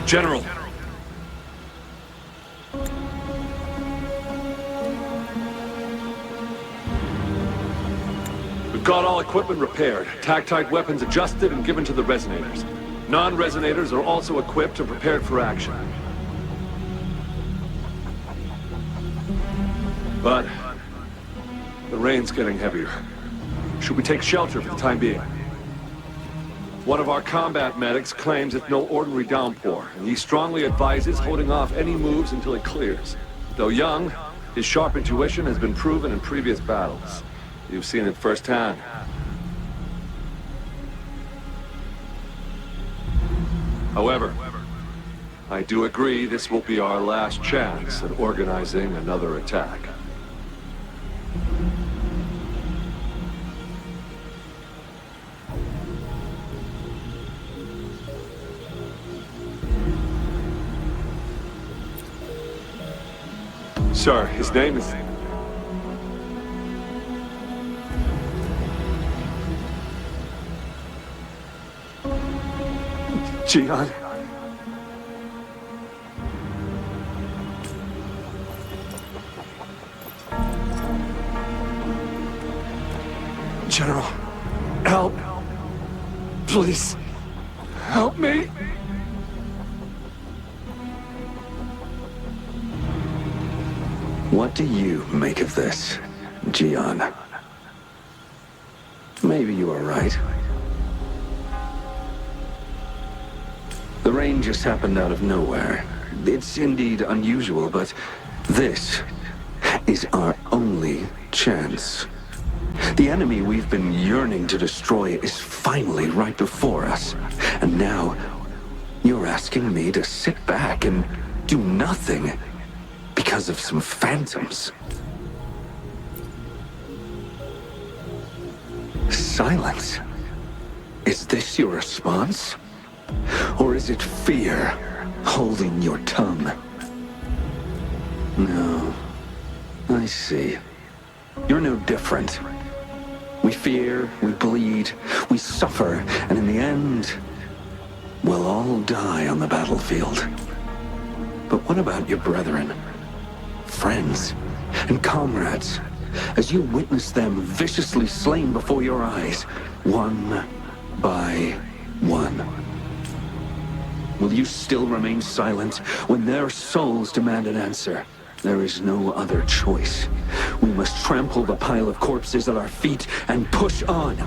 General. We've got all equipment repaired, tactite weapons adjusted and given to the resonators. Non-resonators are also equipped and prepared for action. But the rain's getting heavier. Should we take shelter for the time being? One of our combat medics claims it's no ordinary downpour, and he strongly advises holding off any moves until it clears. Though young, his sharp intuition has been proven in previous battles. You've seen it firsthand. However, I do agree this will be our last chance at organizing another attack. Sir, his name is... Jian. General, help. Please, help me. What do you make of this, Jian? Maybe you are right. The rain just happened out of nowhere. It's indeed unusual, but this is our only chance. The enemy we've been yearning to destroy is finally right before us. And now, you're asking me to sit back and do nothing because of some phantoms. Silence. Is this your response? Or is it fear holding your tongue? No. I see. You're no different. We fear, we bleed, we suffer, and in the end, we'll all die on the battlefield. But what about your brethren, friends, and comrades, as you witness them viciously slain before your eyes, one by one? Will you still remain silent when their souls demand an answer? There is no other choice. We must trample the pile of corpses at our feet and push on.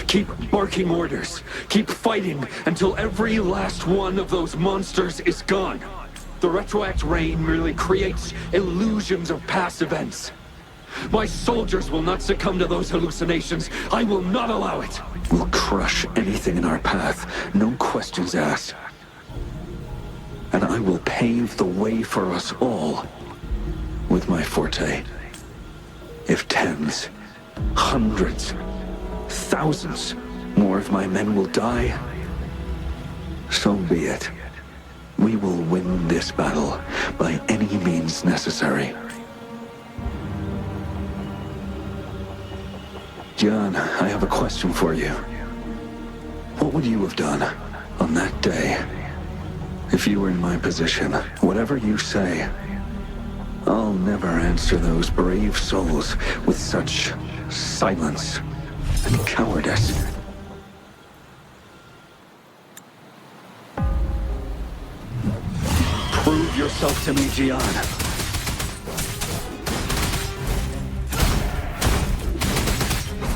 Keep barking orders. Keep fighting until every last one of those monsters is gone. The retroact rain merely creates illusions of past events. My soldiers will not succumb to those hallucinations. I will not allow it. We'll crush anything in our path, no questions asked. And I will pave the way for us all with my forte. If tens, hundreds, thousands more of my men will die, so be it. We will win this battle by any means necessary. John, I have a question for you. What would you have done on that day if you were in my position? Whatever you say, I'll never answer those brave souls with such silence and cowardice. Prove yourself to me, Jian.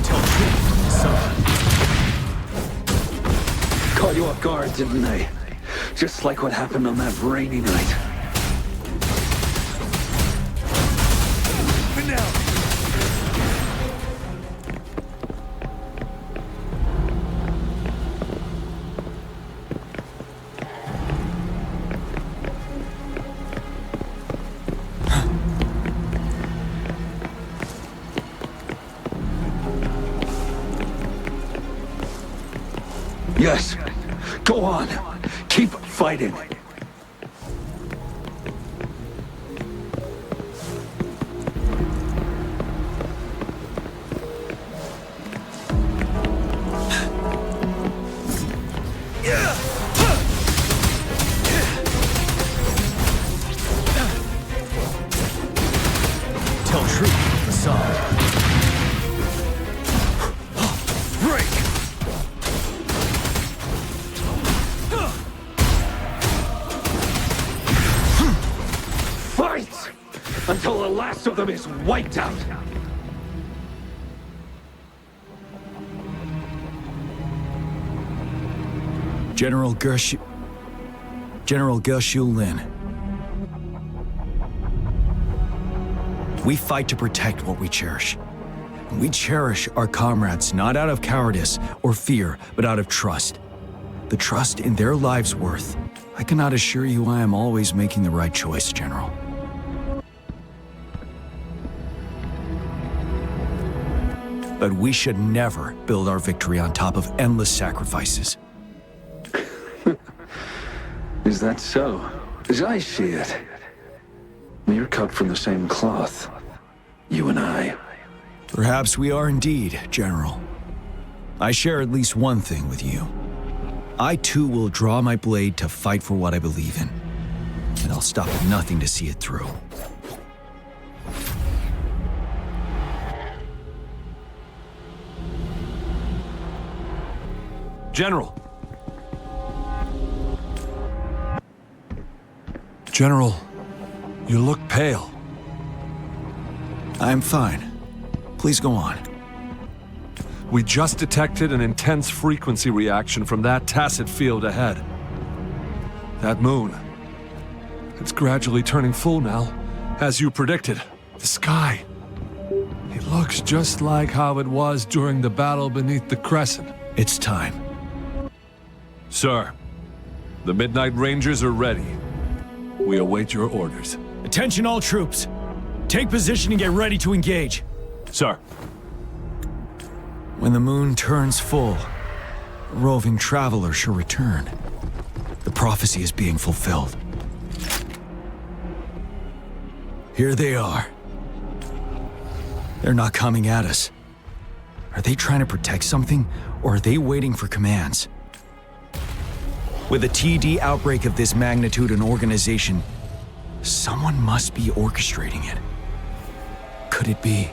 Tell truth, son. Caught you off guard, didn't they? Just like what happened on that rainy night. But now. Yes, go on. Keep fighting. tell truth with facade. Break! Fight! Until the last of them is wiped out! General Gershu Lin. We fight to protect what we cherish. We cherish our comrades not out of cowardice or fear, but out of trust. The trust in their lives' worth. I cannot assure you I am always making the right choice, General. But we should never build our victory on top of endless sacrifices. Is that so? As I see it, we're cut from the same cloth, you and I. Perhaps we are indeed, General. I share at least one thing with you. I too will draw my blade to fight for what I believe in. And I'll stop at nothing to see it through. General! General, you look pale. I'm fine. Please go on. We just detected an intense frequency reaction from that tacit field ahead. That moon. It's gradually turning full now, as you predicted. The sky. It looks just like how it was during the battle beneath the crescent. It's time. Sir, the Midnight Rangers are ready. We await your orders. Attention all troops. Take position and get ready to engage. Sir. When the moon turns full, a roving traveler shall return. The prophecy is being fulfilled. Here they are. They're not coming at us. Are they trying to protect something, or are they waiting for commands? With a TD outbreak of this magnitude and organization, someone must be orchestrating it. Could it be?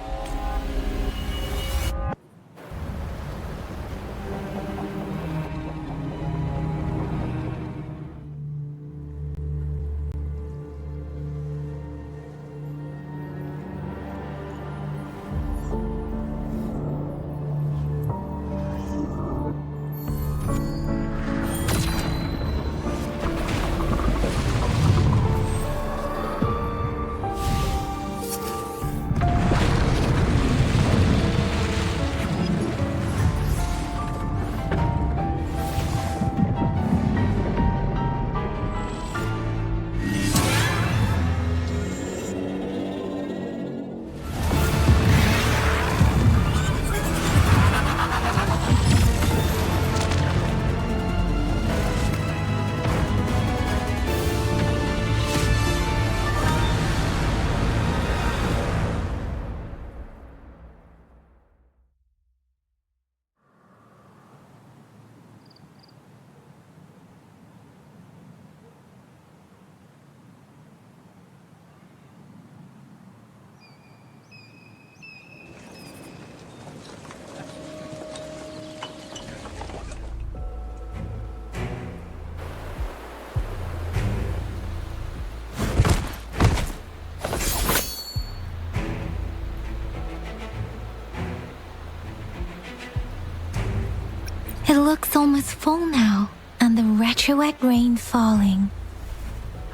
It looks almost full now, and the retroact rain falling.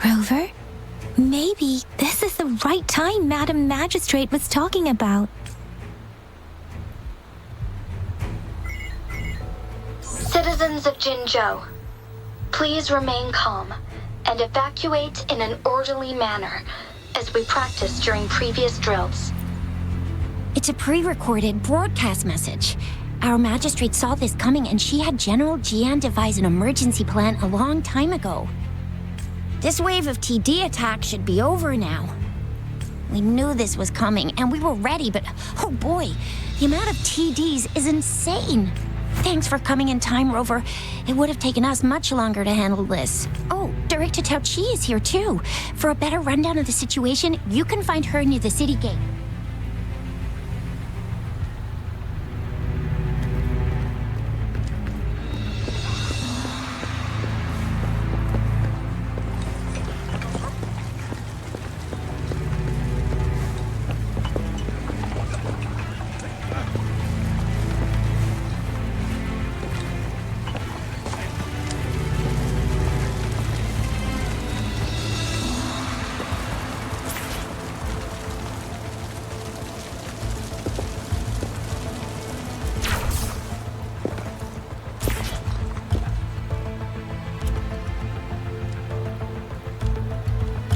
Rover, maybe this is the right time Madam Magistrate was talking about. Citizens of Jinzhou, please remain calm and evacuate in an orderly manner, as we practiced during previous drills. It's a pre-recorded broadcast message. Our magistrate saw this coming and she had General Jian devise an emergency plan a long time ago. This wave of TD attacks should be over now. We knew this was coming and we were ready, but oh boy, the amount of TDs is insane. Thanks for coming in time, Rover. It would have taken us much longer to handle this. Oh, Director Tao Chi is here too. For a better rundown of the situation, you can find her near the city gate.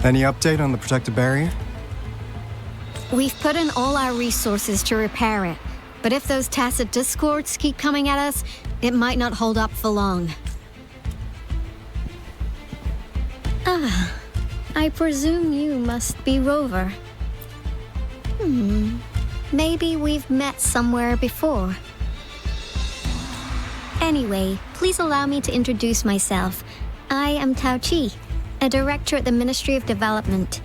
Any update on the protective barrier? We've put in all our resources to repair it, but if those tacit discords keep coming at us, it might not hold up for long. Ah, I presume you must be Rover. Maybe we've met somewhere before. Anyway, please allow me to introduce myself. I am Tao Chi, a director at the Ministry of Development.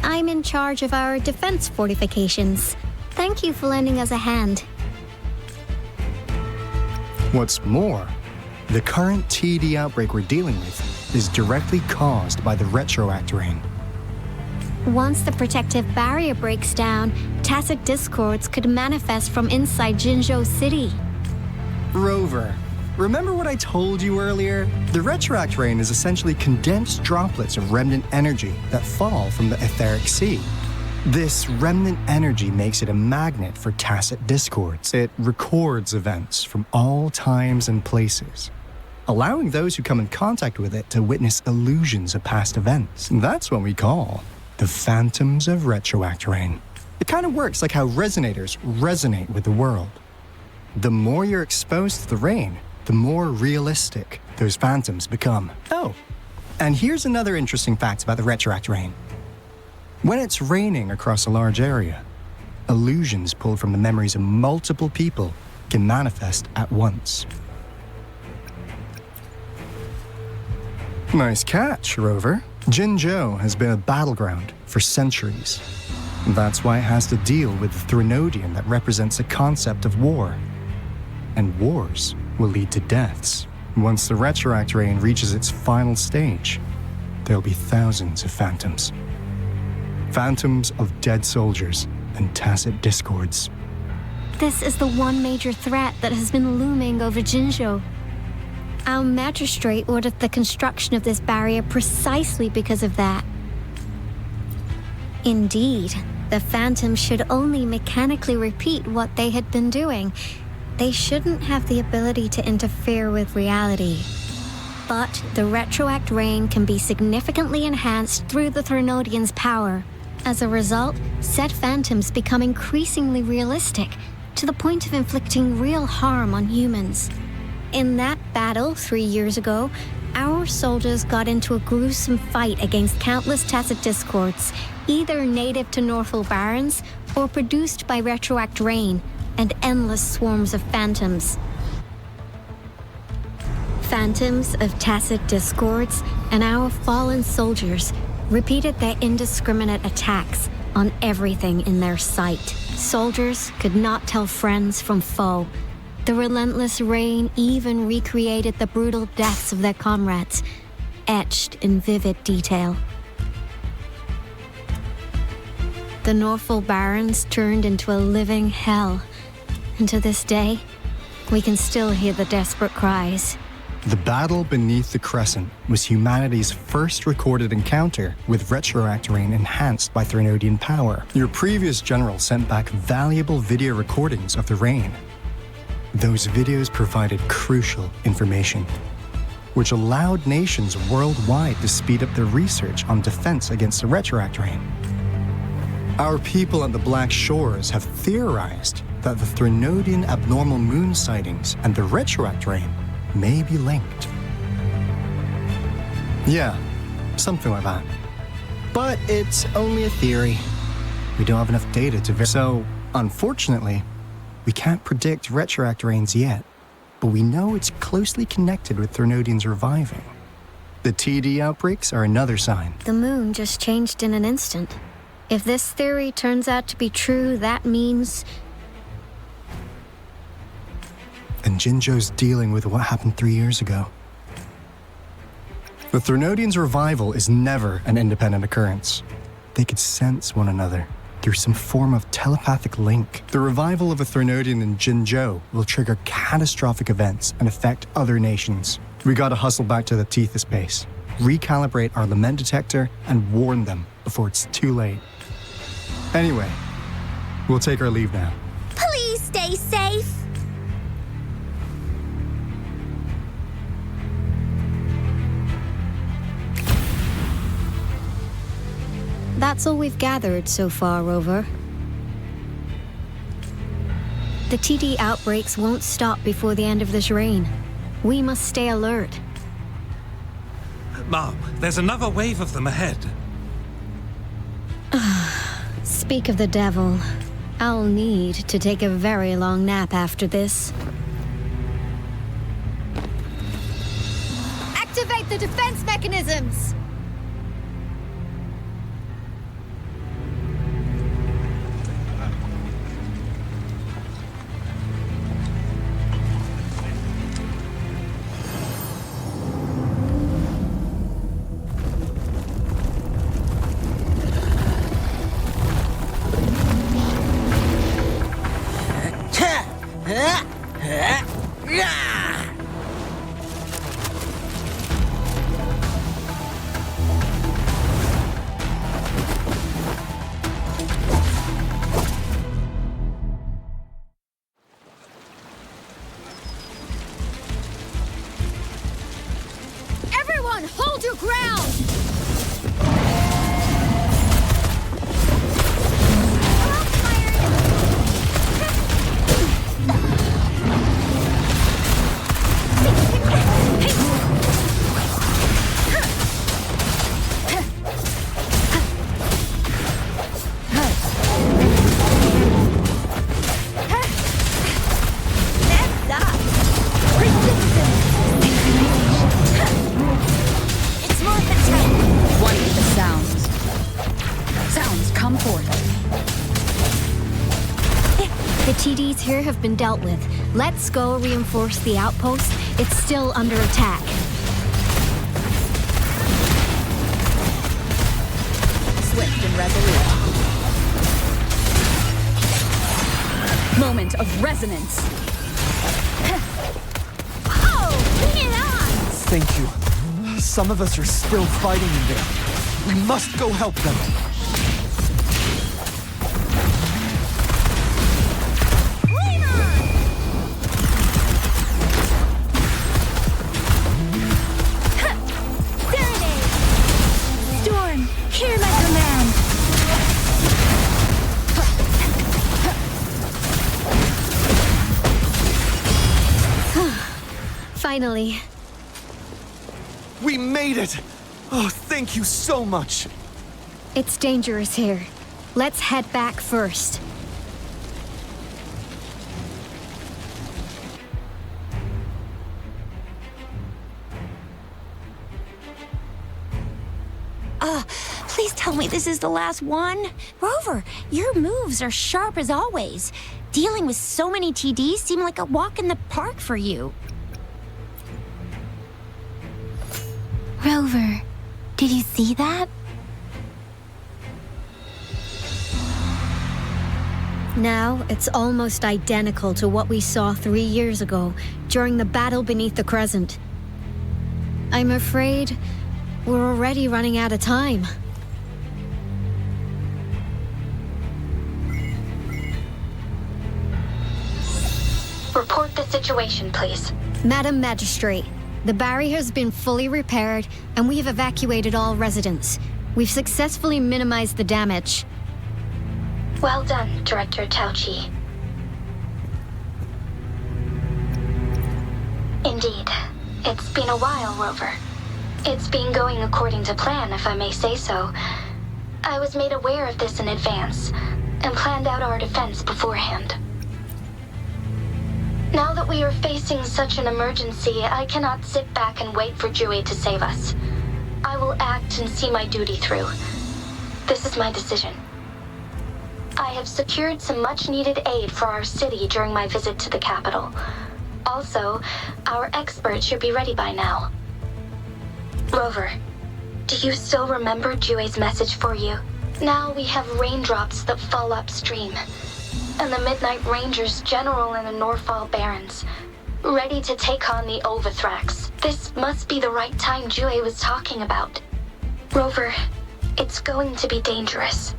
I'm in charge of our defense fortifications. Thank you for lending us a hand. What's more, the current TD outbreak we're dealing with is directly caused by the retroact rain. Once the protective barrier breaks down, tacit discords could manifest from inside Jinzhou City. Rover, remember what I told you earlier? The retroact rain is essentially condensed droplets of remnant energy that fall from the etheric sea. This remnant energy makes it a magnet for tacit discords. It records events from all times and places, allowing those who come in contact with it to witness illusions of past events. And that's what we call the phantoms of retroact rain. It kind of works like how resonators resonate with the world. The more you're exposed to the rain, the more realistic those phantoms become. Oh, and here's another interesting fact about the retroact rain. When it's raining across a large area, illusions pulled from the memories of multiple people can manifest at once. Nice catch, Rover. Jinzhou has been a battleground for centuries. That's why it has to deal with the Threnodian that represents the concept of war. And wars will lead to deaths. Once the retroact rain reaches its final stage, there'll be thousands of phantoms. Phantoms of dead soldiers and tacit discords. This is the one major threat that has been looming over Jinzhou. Our magistrate ordered the construction of this barrier precisely because of that. Indeed, the phantoms should only mechanically repeat what they had been doing. They shouldn't have the ability to interfere with reality. But the retroact rain can be significantly enhanced through the Threnodian's power. As a result, said phantoms become increasingly realistic, to the point of inflicting real harm on humans. In that battle 3 years ago, our soldiers got into a gruesome fight against countless tacit discords, either native to Northwell Barrens or produced by retroact rain and endless swarms of phantoms. Phantoms of tacit discords and our fallen soldiers repeated their indiscriminate attacks on everything in their sight. Soldiers could not tell friends from foe. The relentless rain even recreated the brutal deaths of their comrades, etched in vivid detail. The Northwell Barrens turned into a living hell, and to this day, we can still hear the desperate cries. The battle beneath the Crescent was humanity's first recorded encounter with retroact rain enhanced by Threnodian power. Your previous general sent back valuable video recordings of the rain. Those videos provided crucial information, which allowed nations worldwide to speed up their research on defense against the retroact rain. Our people at the Black Shores have theorized that the Threnodian abnormal moon sightings and the retroact rain may be linked. Yeah, something like that. But it's only a theory. We don't have enough data to verify. So, unfortunately, we can't predict retroact rains yet, but we know it's closely connected with Threnodians reviving. The TD outbreaks are another sign. The moon just changed in an instant. If this theory turns out to be true, that means... And Jinzhou's dealing with what happened 3 years ago. The Threnodians' revival is never an independent occurrence. They could sense one another through some form of telepathic link. The revival of a Threnodian in Jinzhou will trigger catastrophic events and affect other nations. We gotta hustle back to the Tethys base, recalibrate our lament detector, and warn them before it's too late. Anyway, we'll take our leave now. Please stay safe. That's all we've gathered so far, Rover. The TD outbreaks won't stop before the end of this reign. We must stay alert. Mom, there's another wave of them ahead. Speak of the devil. I'll need to take a very long nap after this. Activate the defense mechanisms! Everyone, hold your ground! It's more pathetic. One with the sounds. Sounds, come forth. The TDs here have been dealt with. Let's go reinforce the outpost. It's still under attack. Swift and resolute. Moment of resonance. Oh, bring it on! Thank you. Some of us are still fighting in there. We must go help them. Storm, hear my command. Finally. We made it! Oh, thank you so much! It's dangerous here. Let's head back first. Please tell me this is the last one. Rover, your moves are sharp as always. Dealing with so many TDs seemed like a walk in the park for you. Rover, did you see that? Now, it's almost identical to what we saw 3 years ago, during the battle beneath the Crescent. I'm afraid we're already running out of time. Report the situation, please. Madam Magistrate, the barrier has been fully repaired, and we have evacuated all residents. We've successfully minimized the damage. Well done, Director Tauchi. Indeed. It's been a while, Rover. It's been going according to plan, if I may say so. I was made aware of this in advance, and planned out our defense beforehand. Now that we are facing such an emergency, I cannot sit back and wait for Jue to save us. I will act and see my duty through. This is my decision. I have secured some much-needed aid for our city during my visit to the capital. Also, our expert should be ready by now. Rover, do you still remember Jue's message for you? Now we have raindrops that fall upstream, and the Midnight Rangers General in the Norfall Barrens, ready to take on the Overthrax. This must be the right time Jue was talking about. Rover, it's going to be dangerous.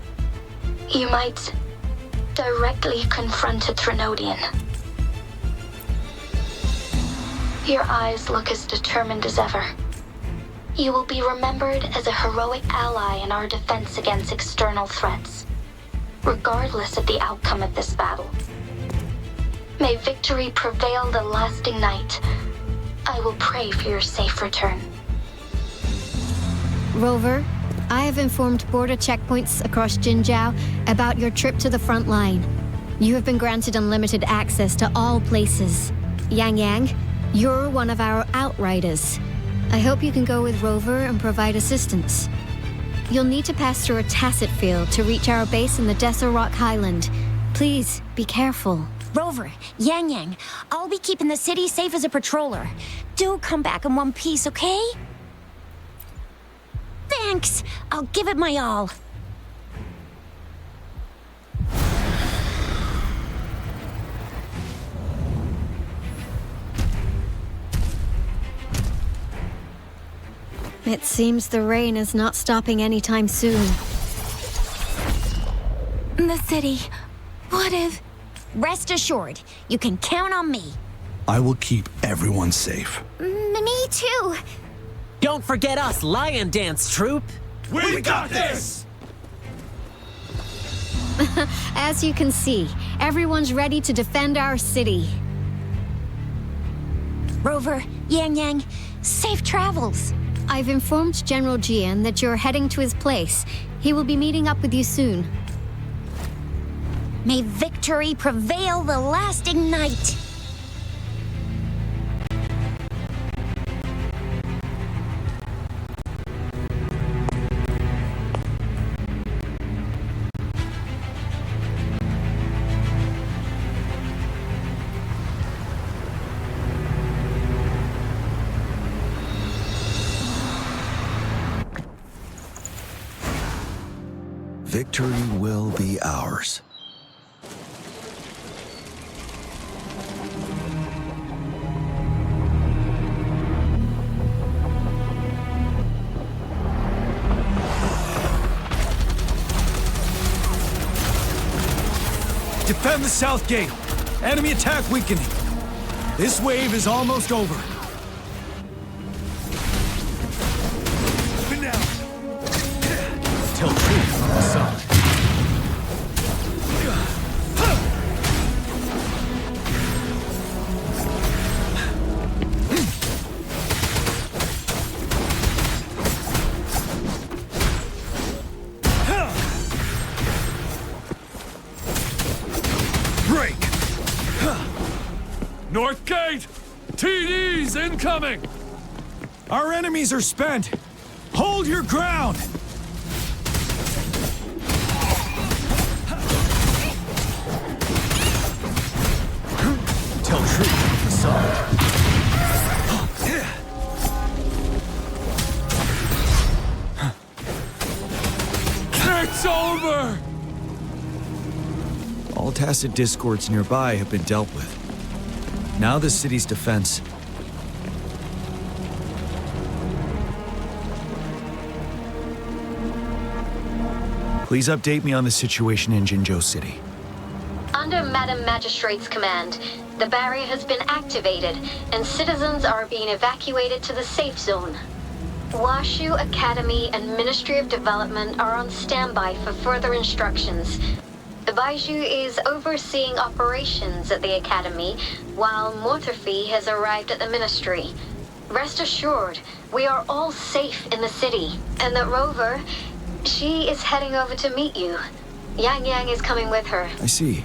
You might directly confront a Trinodian. Your eyes look as determined as ever. You will be remembered as a heroic ally in our defense against external threats, regardless of the outcome of this battle. May victory prevail the lasting night. I will pray for your safe return. Rover, I have informed border checkpoints across Jinjiao about your trip to the front line. You have been granted unlimited access to all places. Yang Yang, you're one of our outriders. I hope you can go with Rover and provide assistance. You'll need to pass through a tacit field to reach our base in the Desert Rock Highland. Please, be careful. Rover, Yang Yang, I'll be keeping the city safe as a patroller. Do come back in one piece, okay? Thanks. I'll give it my all. It seems the rain is not stopping anytime soon. The city. What if... Rest assured, you can count on me. I will keep everyone safe. Me too. Don't forget us, Lion Dance Troop! We got this! As you can see, everyone's ready to defend our city. Rover, Yang Yang, safe travels. I've informed General Jian that you're heading to his place. He will be meeting up with you soon. May victory prevail the lasting night. Victory will be ours. Defend the south gate. Enemy attack weakening. This wave is almost over. Open now. Tell truth on the side. North Gate! TDs incoming! Our enemies are spent. Hold your ground! Tell truth on the side. It's over! All tacit discords nearby have been dealt with. Now the city's defense. Please update me on the situation in Jinzhou City. Under Madam Magistrate's command, the barrier has been activated, and citizens are being evacuated to the safe zone. Washu Academy and Ministry of Development are on standby for further instructions. Baiju is overseeing operations at the Academy, while Mortherfee has arrived at the Ministry. Rest assured, we are all safe in the city, and that Rover, she is heading over to meet you. Yang Yang is coming with her. I see.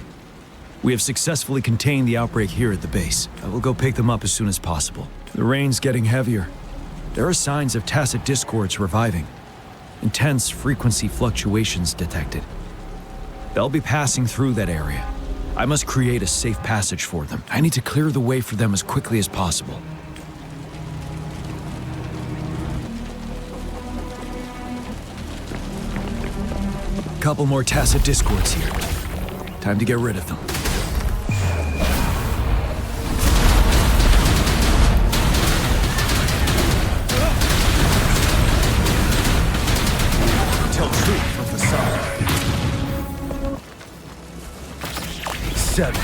We have successfully contained the outbreak here at the base. I will go pick them up as soon as possible. The rain's getting heavier. There are signs of tacit discords reviving. Intense frequency fluctuations detected. They'll be passing through that area. I must create a safe passage for them. I need to clear the way for them as quickly as possible. A couple more tacit discords here. Time to get rid of them. Tell truth from the side. 7.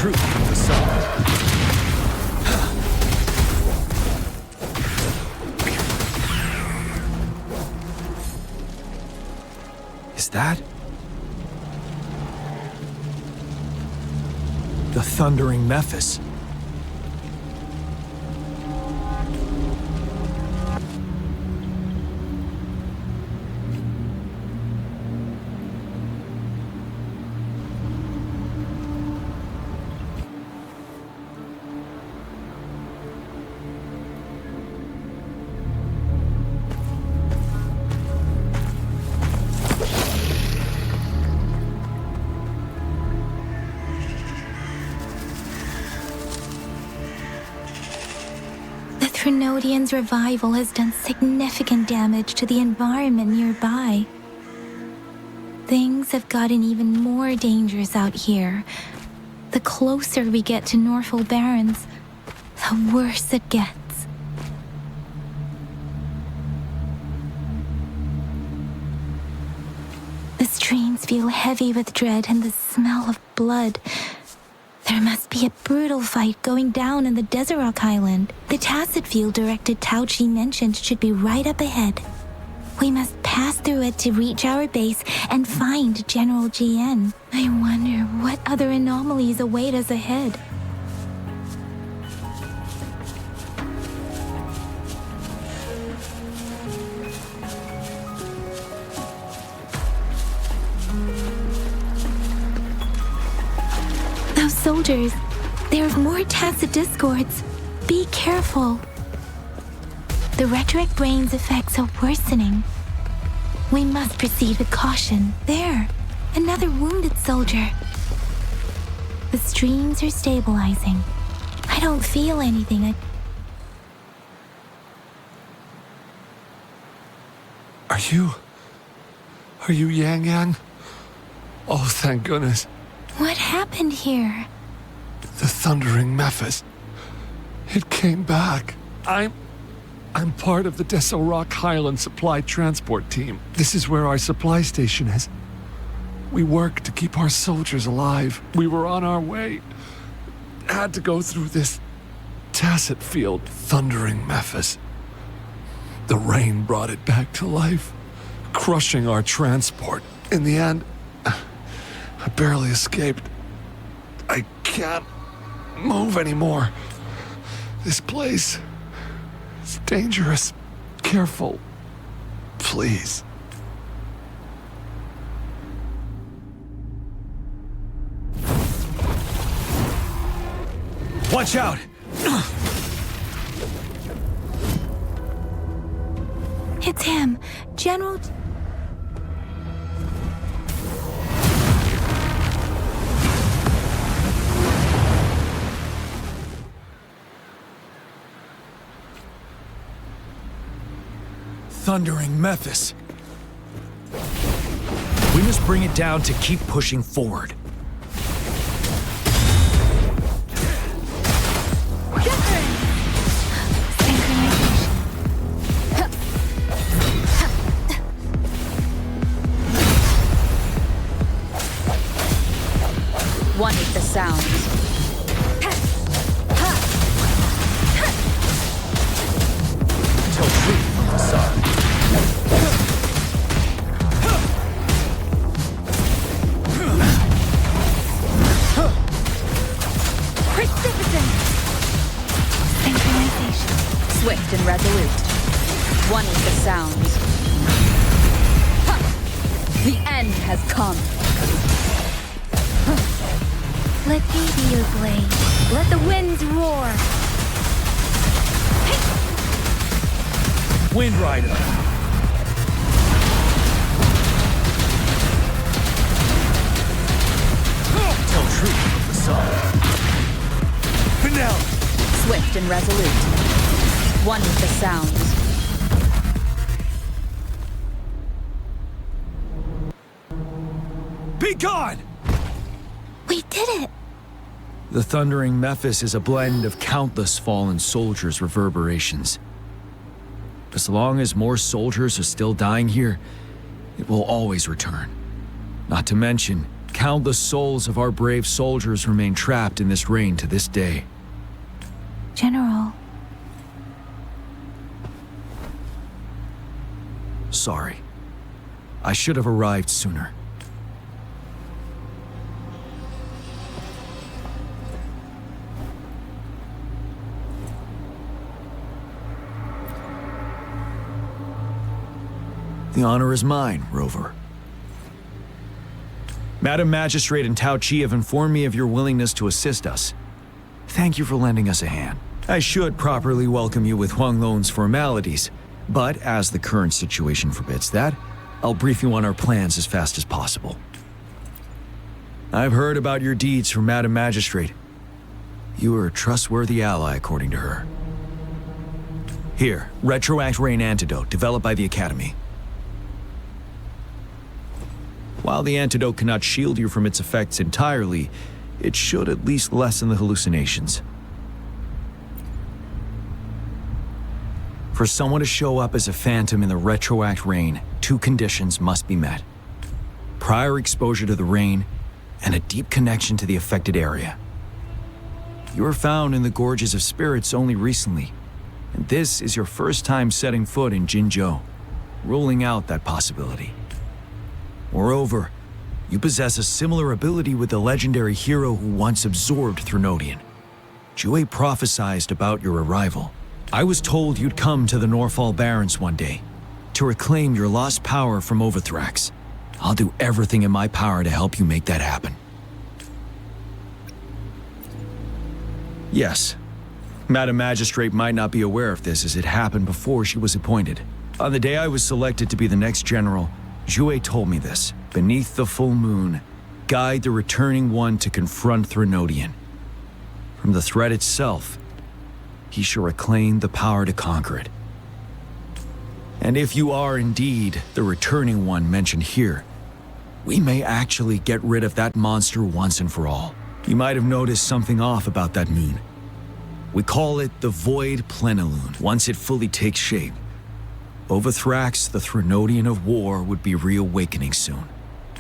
truth from the sun. Is that the thundering Memphis? Trinodian's revival has done significant damage to the environment nearby. Things have gotten even more dangerous out here. The closer we get to Norfolk Barrens, the worse it gets. The streams feel heavy with dread and the smell of blood. There must be a brutal fight going down in the Desert Rock Island. The Tacit field directed Tauchi mentioned should be right up ahead. We must pass through it to reach our base and find General GN. I wonder what other anomalies await us ahead. Soldiers, there are more Tacit discords. Be careful. The retroact brain's effects are worsening. We must proceed with caution. There, another wounded soldier. The streams are stabilizing. I don't feel anything. Are you Yang Yang? Oh, thank goodness. What happened here? The thundering Memphis. It came back. I'm part of the Desert Rock Highland supply transport team. This is where our supply station is. We work to keep our soldiers alive. We were on our way. Had to go through this Tacit field. Thundering Memphis. The rain brought it back to life, crushing our transport. In the end, I barely escaped. I can't move anymore. This place is dangerous. Careful. Please. Watch out! It's him, General... Thundering Memphis. We must bring it down to keep pushing forward. One with the sound. Tell truth from the sun. Swift and resolute. One with the sounds. The end has come. Let me be your blade. Let the winds roar. Wind Rider. Tell truth from the sun. Finale. Swift and resolute. One with the sounds. Be gone! We did it! The Thundering Memphis is a blend of countless fallen soldiers' reverberations. As long as more soldiers are still dying here, it will always return. Not to mention countless souls of our brave soldiers remain trapped in this rain to this day. General, Sorry. I should have arrived sooner. The honor is mine, Rover. Madam Magistrate and Tao Chi have informed me of your willingness to assist us. Thank you for lending us a hand. I should properly welcome you with Huanglong's formalities, but as the current situation forbids that, I'll brief you on our plans as fast as possible. I've heard about your deeds from Madam Magistrate. You are a trustworthy ally, according to her. Here, Retroact Rain Antidote, developed by the Academy. While the antidote cannot shield you from its effects entirely, it should at least lessen the hallucinations. For someone to show up as a phantom in the Retroact Rain, 2 conditions must be met. Prior exposure to the rain, and a deep connection to the affected area. You were found in the Gorges of Spirits only recently, and this is your first time setting foot in Jinzhou, ruling out that possibility. Moreover, you possess a similar ability with the legendary hero who once absorbed Threnodian. Jue prophesied about your arrival. I was told you'd come to the Norfall Barrens one day, to reclaim your lost power from Overthrax. I'll do everything in my power to help you make that happen. Yes, Madam Magistrate might not be aware of this as it happened before she was appointed. On the day I was selected to be the next general, Jue told me this. Beneath the full moon, guide the returning one to confront Threnodian. From the threat itself, he shall reclaim the power to conquer it. And if you are indeed the returning one mentioned here, we may actually get rid of that monster once and for all. You might have noticed something off about that moon. We call it the Void Plenilune. Once it fully takes shape, Overthrax, the Threnodian of War, would be reawakening soon.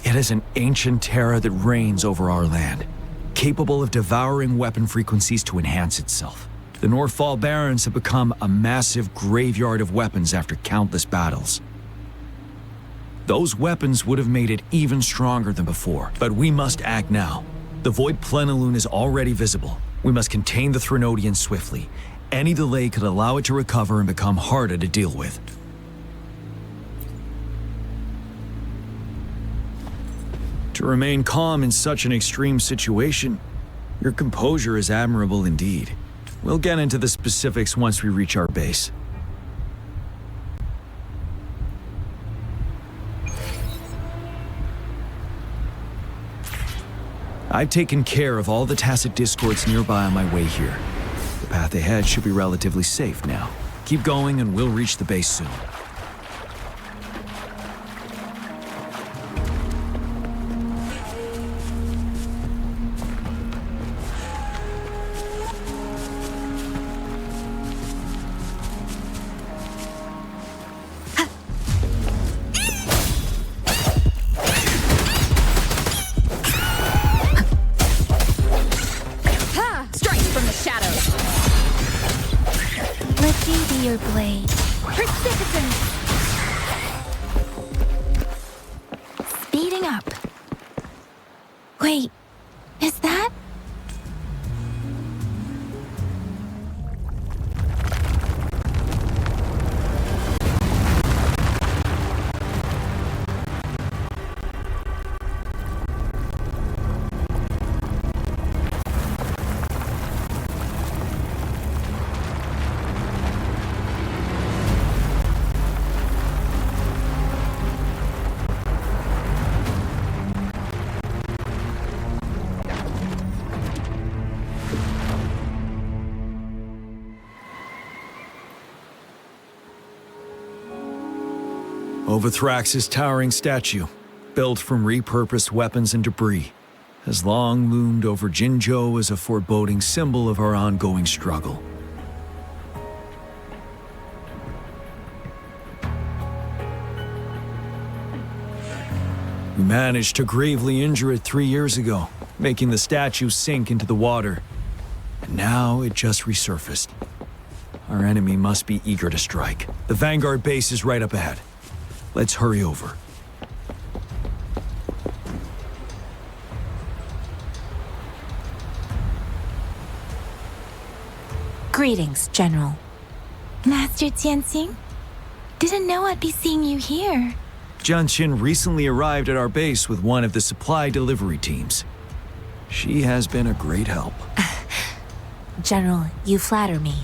It is an ancient terror that reigns over our land, capable of devouring weapon frequencies to enhance itself. The Norfall Barrens have become a massive graveyard of weapons after countless battles. Those weapons would have made it even stronger than before, but we must act now. The Void Plenilune is already visible. We must contain the Threnodian swiftly. Any delay could allow it to recover and become harder to deal with. To remain calm in such an extreme situation, your composure is admirable indeed. We'll get into the specifics once we reach our base. I've taken care of all the tacit discords nearby on my way here. The path ahead should be relatively safe now. Keep going and we'll reach the base soon. Your blade. Precipitous! Speeding up. Wait, is that? Overthrax's towering statue, built from repurposed weapons and debris, has long loomed over Jinzhou as a foreboding symbol of our ongoing struggle. We managed to gravely injure it 3 years ago, making the statue sink into the water. And now it just resurfaced. Our enemy must be eager to strike. The Vanguard base is right up ahead. Let's hurry over. Greetings, General. Master Jianxing? Didn't know I'd be seeing you here. Jianqin recently arrived at our base with one of the supply delivery teams. She has been a great help. General, you flatter me.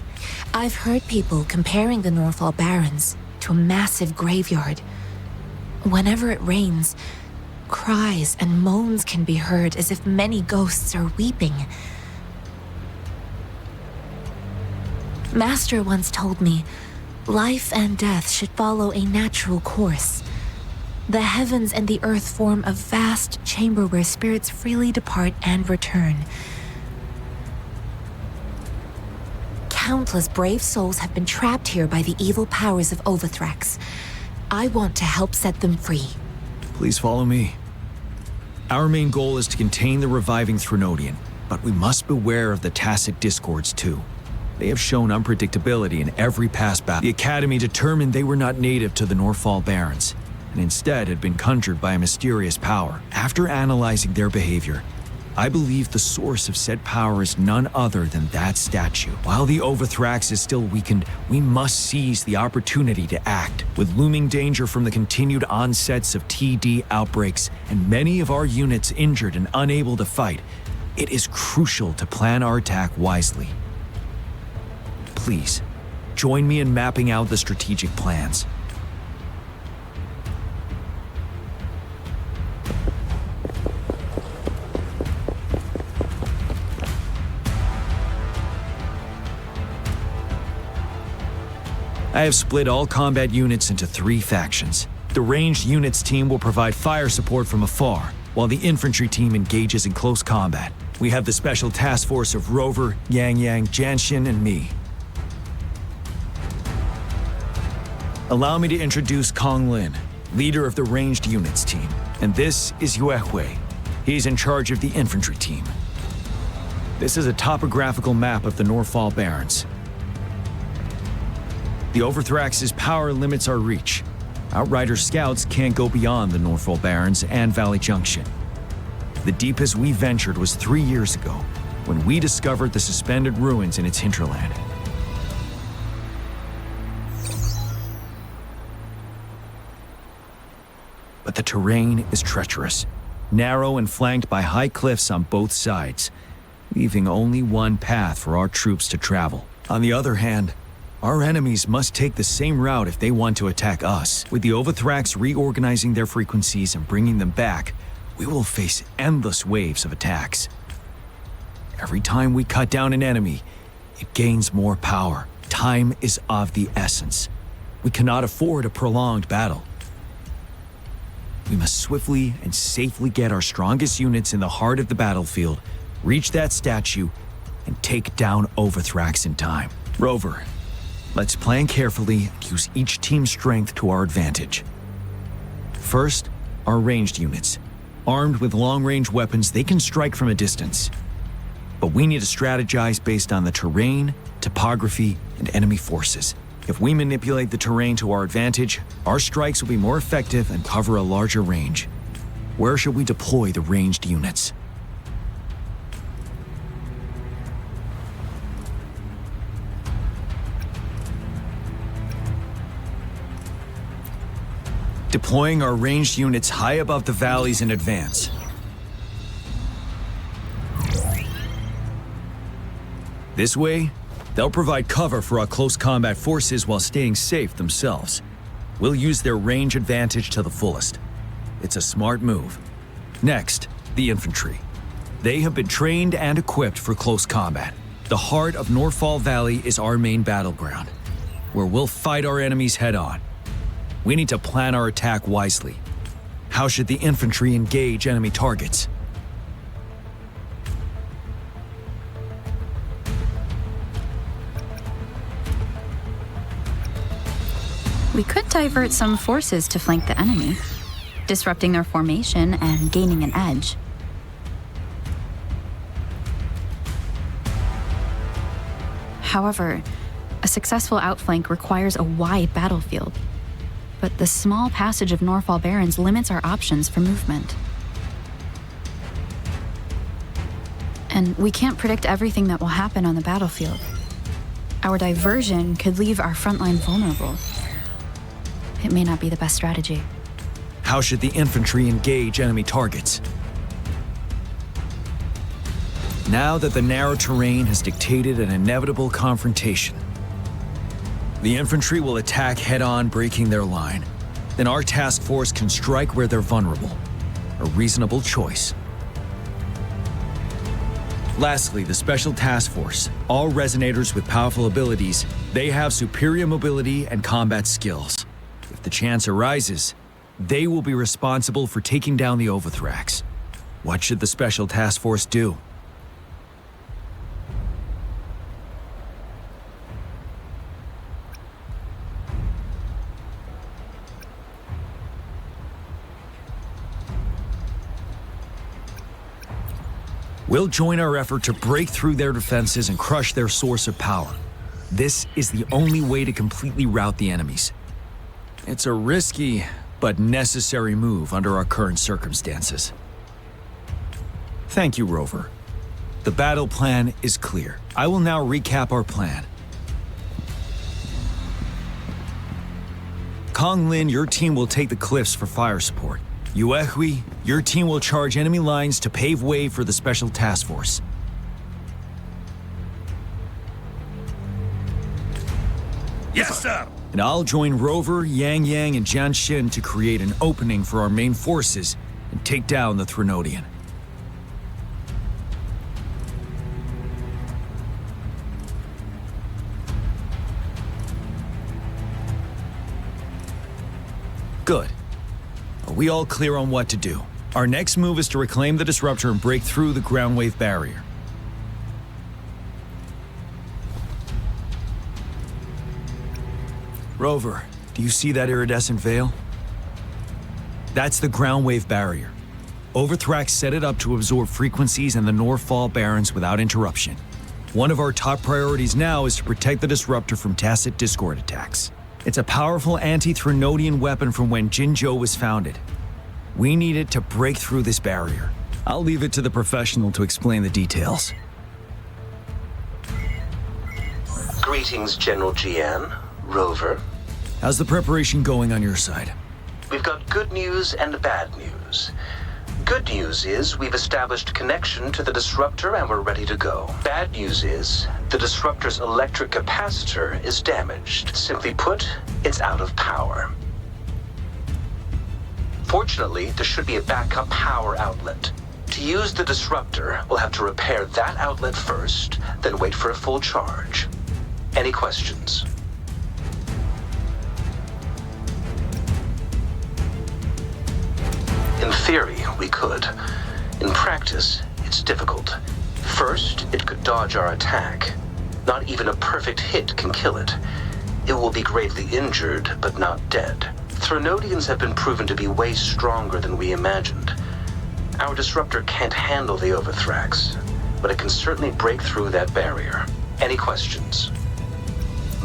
I've heard people comparing the Norfall Barrens to a massive graveyard. Whenever it rains, cries and moans can be heard as if many ghosts are weeping. Master once told me, life and death should follow a natural course. The heavens and the earth form a vast chamber where spirits freely depart and return. Countless brave souls have been trapped here by the evil powers of Overthrax. I want to help set them free. Please follow me. Our main goal is to contain the reviving Threnodian, but we must beware of the tacit discords too. They have shown unpredictability in every past battle. The Academy determined they were not native to the Norfall Barrens, and instead had been conjured by a mysterious power. After analyzing their behavior, I believe the source of said power is none other than that statue. While the Overthrax is still weakened, we must seize the opportunity to act. With looming danger from the continued onsets of TD outbreaks and many of our units injured and unable to fight, it is crucial to plan our attack wisely. Please, join me in mapping out the strategic plans. I have split all combat units into 3 factions. The ranged units team will provide fire support from afar, while the infantry team engages in close combat. We have the special task force of Rover, Yang Yang, Jianxin, and me. Allow me to introduce Kong Lin, leader of the ranged units team. And this is Yue Hui. He's in charge of the infantry team. This is a topographical map of the Norfall Barrens. The Overthrax's power limits our reach. Outrider scouts can't go beyond the Norfall Barrens and Valley Junction. The deepest we ventured was 3 years ago, when we discovered the suspended ruins in its hinterland. But the terrain is treacherous, narrow and flanked by high cliffs on both sides, leaving only one path for our troops to travel. On the other hand, our enemies must take the same route if they want to attack us. With the Overthrax reorganizing their frequencies and bringing them back, we will face endless waves of attacks. Every time we cut down an enemy, it gains more power. Time is of the essence. We cannot afford a prolonged battle. We must swiftly and safely get our strongest units in the heart of the battlefield, reach that statue, and take down Overthrax in time. Rover, let's plan carefully and use each team's strength to our advantage. First, our ranged units. Armed with long-range weapons, they can strike from a distance. But we need to strategize based on the terrain, topography, and enemy forces. If we manipulate the terrain to our advantage, our strikes will be more effective and cover a larger range. Where should we deploy the ranged units? Deploying our ranged units high above the valleys in advance. This way, they'll provide cover for our close combat forces while staying safe themselves. We'll use their range advantage to the fullest. It's a smart move. Next, the infantry. They have been trained and equipped for close combat. The heart of Norfall Valley is our main battleground, where we'll fight our enemies head-on. We need to plan our attack wisely. How should the infantry engage enemy targets? We could divert some forces to flank the enemy. disrupting their formation and gaining an edge. However, a successful outflank requires a wide battlefield. But the small passage of Norfall Barrens limits our options for movement. And we can't predict everything that will happen on the battlefield. Our diversion could leave our frontline vulnerable. It may not be the best strategy. How should the infantry engage enemy targets? Now that the narrow terrain has dictated an inevitable confrontation, the infantry will attack head-on, breaking their line. Then our task force can strike where they're vulnerable. A reasonable choice. Lastly, the Special Task Force. All resonators with powerful abilities, they have superior mobility and combat skills. If the chance arises, they will be responsible for taking down the Overthrax. What should the Special Task Force do? We'll join our effort to break through their defenses and crush their source of power. This is the only way to completely rout the enemies. It's a risky, but necessary move under our current circumstances. Thank you, Rover. The battle plan is clear. I will now recap our plan. Kong Lin, your team will take the cliffs for fire support. Yuehui, your team will charge enemy lines to pave way for the Special Task Force. Yes, sir! And I'll join Rover, Yang Yang, and Jian Xin to create an opening for our main forces and take down the Threnodian. Good. Are we all clear on what to do? Our next move is to reclaim the Disruptor and break through the ground wave barrier. Rover, do you see that iridescent veil? That's the ground wave barrier. Overthrax set it up to absorb frequencies in the Norfall Barrens without interruption. One of our top priorities now is to protect the Disruptor from tacit Discord attacks. It's a powerful anti-Threnodian weapon from when Jinzhou was founded. We need it to break through this barrier. I'll leave it to the professional to explain the details. Greetings, General Jian. Rover. How's the preparation going on your side? We've got good news and bad news. Good news is we've established connection to the Disruptor and we're ready to go. Bad news is the Disruptor's electric capacitor is damaged. Simply put, it's out of power. Fortunately, there should be a backup power outlet. To use the Disruptor, we'll have to repair that outlet first, then wait for a full charge. Any questions? In theory, we could. In practice, it's difficult. First, it could dodge our attack. Not even a perfect hit can kill it. It will be greatly injured, but not dead. Threnodians have been proven to be way stronger than we imagined. Our Disruptor can't handle the Overthrax, but it can certainly break through that barrier. Any questions?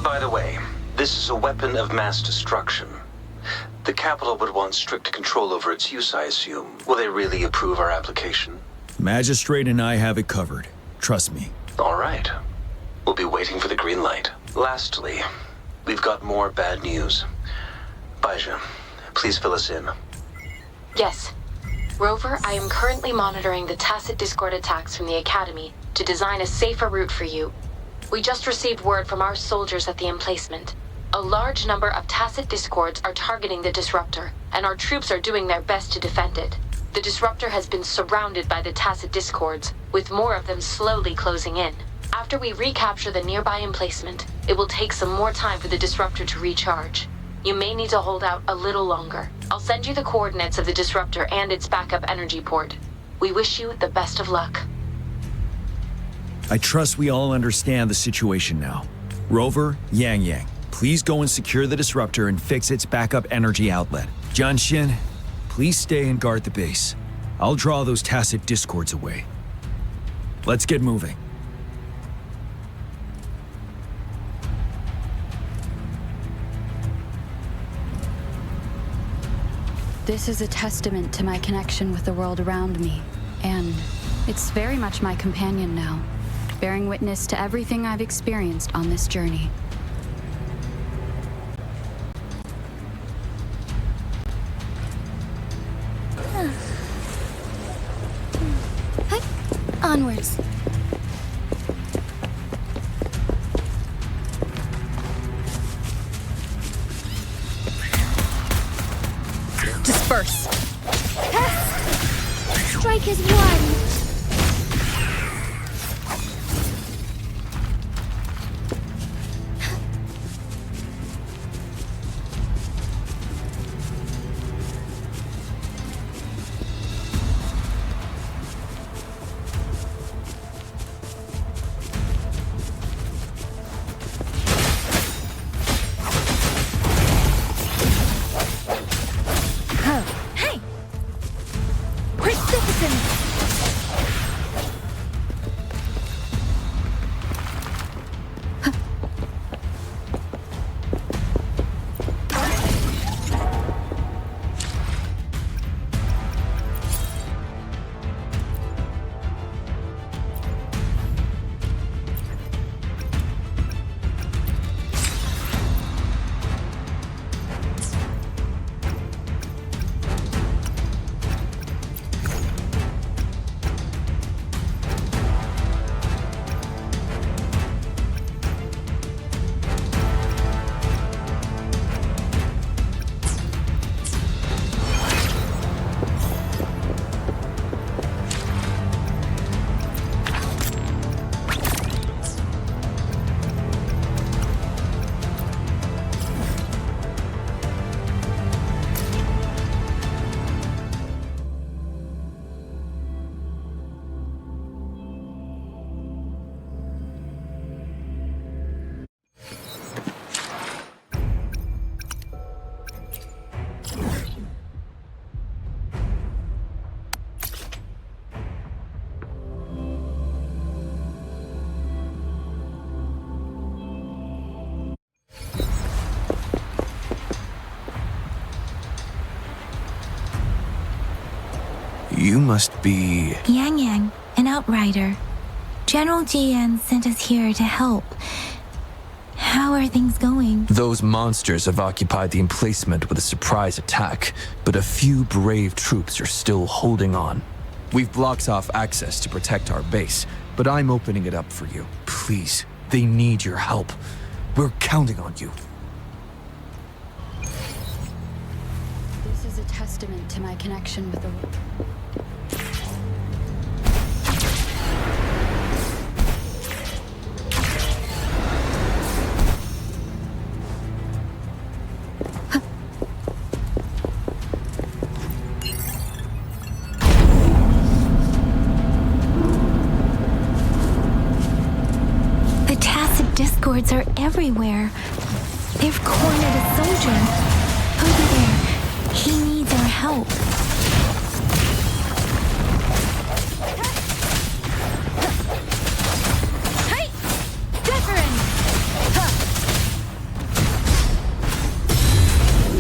By the way, this is a weapon of mass destruction. The capital would want strict control over its use, I assume. Will they really approve our application? Magistrate and I have it covered. Trust me. All right. We'll be waiting for the green light. Lastly, we've got more bad news. Baija, please fill us in. Yes. Rover, I am currently monitoring the tacit Discord attacks from the Academy to design a safer route for you. We just received word from our soldiers at the emplacement. A large number of tacit Discords are targeting the Disruptor, and our troops are doing their best to defend it. The Disruptor has been surrounded by the tacit Discords, with more of them slowly closing in. After we recapture the nearby emplacement, it will take some more time for the Disruptor to recharge. You may need to hold out a little longer. I'll send you the coordinates of the Disruptor and its backup energy port. We wish you the best of luck. I trust we all understand the situation now. Rover, Yang Yang, please go and secure the Disruptor and fix its backup energy outlet. Jian Xin, please stay and guard the base. I'll draw those tacit discords away. Let's get moving. This is a testament to my connection with the world around me, and it's very much my companion now, bearing witness to everything I've experienced on this journey. Onwards. Disperse. Strike is one. You must be... Yang Yang, an outrider. General Jian sent us here to help. How are things going? Those monsters have occupied the emplacement with a surprise attack, but a few brave troops are still holding on. We've blocked off access to protect our base, but I'm opening it up for you. Please, they need your help. We're counting on you. This is a testament to my connection with the world. Discords are everywhere. They've cornered a soldier. Over there. He needs our help. Hey! Wuthering!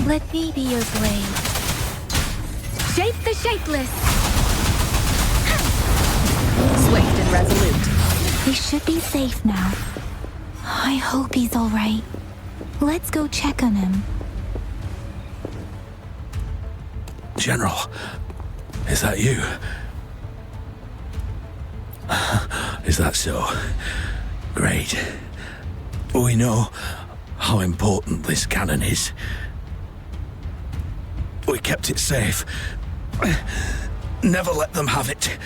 Let me be your blade. Shape the shapeless! Swift and resolute. He should be safe now. I hope he's all right. Let's go check on him. General, is that you? Is that so? Great. We know how important this cannon is. We kept it safe. Never let them have it.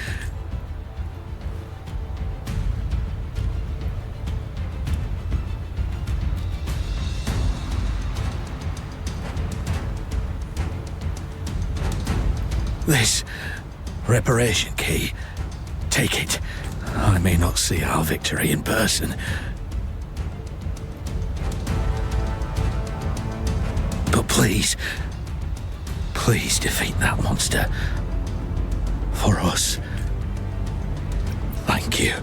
This reparation key, take it. I may not see our victory in person, but please Please defeat that monster. For us. Thank you.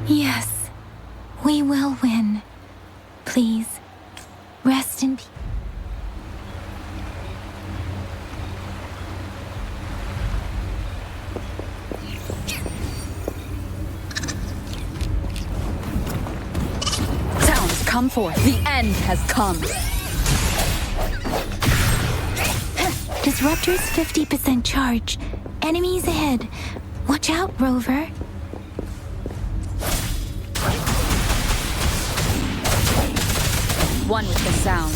Yes, we will win. Please, rest in peace. Sounds, come forth. The end has come. Disruptor's 50% charge. Enemies ahead. Watch out, Rover. One with the sound.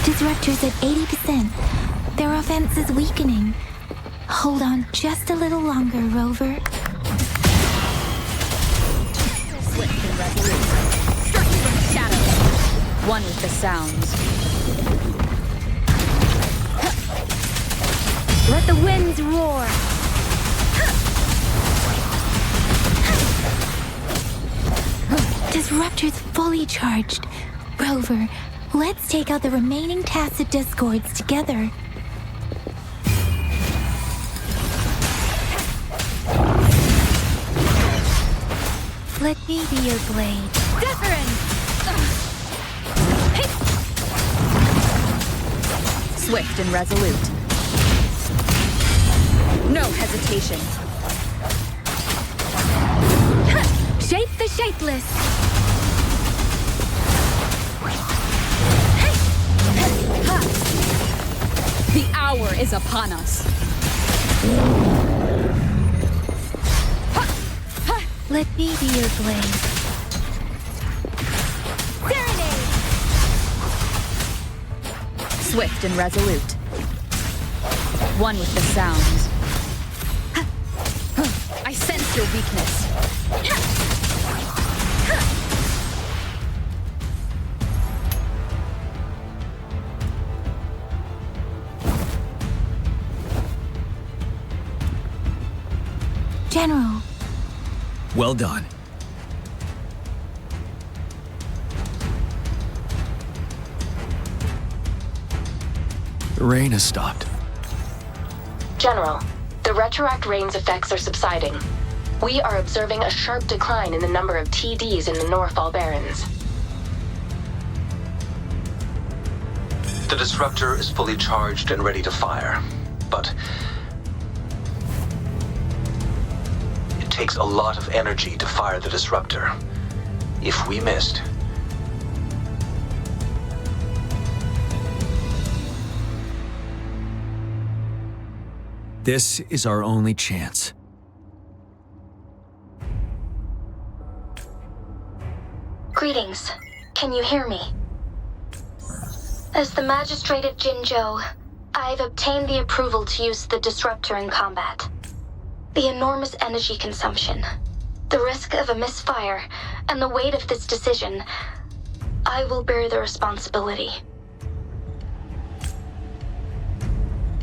Disruptor's at 80%. Their offense is weakening. Hold on just a little longer, Rover. Swift and resolute. Striking from the shadows. One with the sound. Let the winds roar. Disruptor's fully charged. Rover, let's take out the remaining tacit discords together. Let me be your blade. Wuthering! Swift and resolute. No hesitation. Shape the shapeless. The hour is upon us. Let me be your blade. Serenade! Swift and resolute. One with the sound. I sense your weakness. General. Well done. The rain has stopped. General, the retroact rain's effects are subsiding. We are observing a sharp decline in the number of TDs in the Northall Barrens. The disruptor is fully charged and ready to fire, but it takes a lot of energy to fire the disruptor. If we missed, This is our only chance. Greetings. Can you hear me? As the Magistrate of Jinzhou, I've obtained the approval to use the disruptor in combat. The enormous energy consumption, the risk of a misfire, and the weight of this decision, I will bear the responsibility.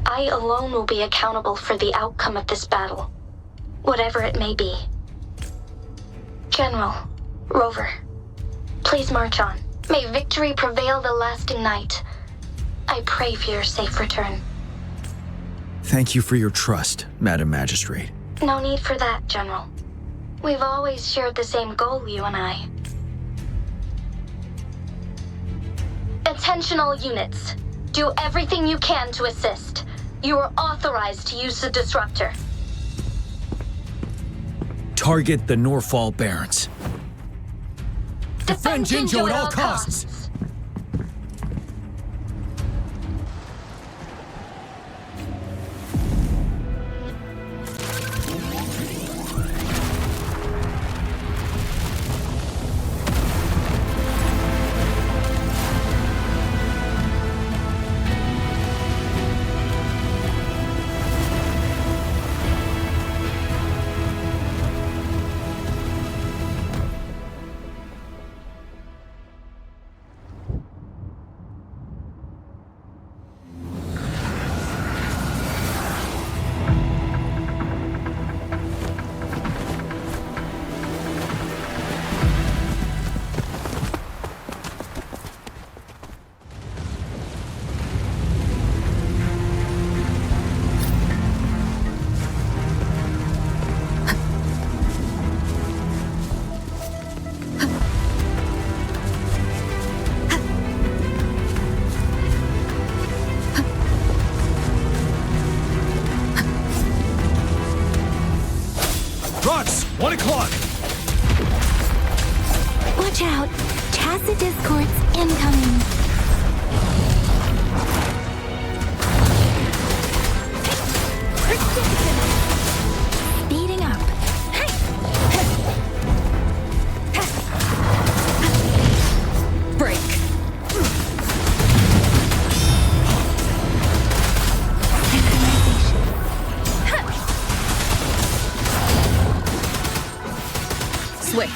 I alone will be accountable for the outcome of this battle, whatever it may be. General, Rover, please march on. May victory prevail the lasting night. I pray for your safe return. Thank you for your trust, Madam Magistrate. No need for that, General. We've always shared the same goal, you and I. Attention all units. Do everything you can to assist. You are authorized to use the disruptor. Target the Northall Barrens. Defend Jinzhou at all costs!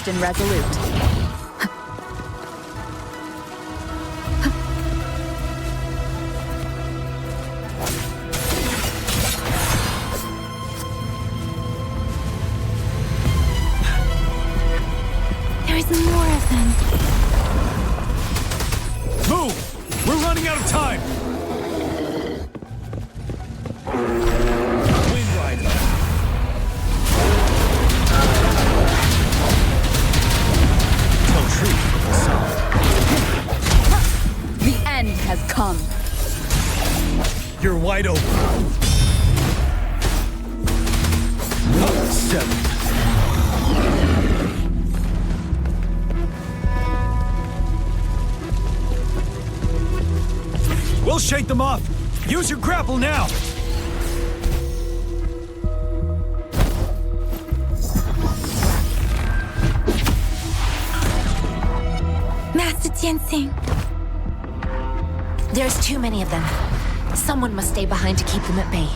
and resolute. There's more of them. Move! We're running out of time! Wind Rider! Tell truth, The end has come. You're wide open. 7. We'll shake them off. Use your grapple now. Master Jinsing. There's too many of them. Someone must stay behind to keep them at bay.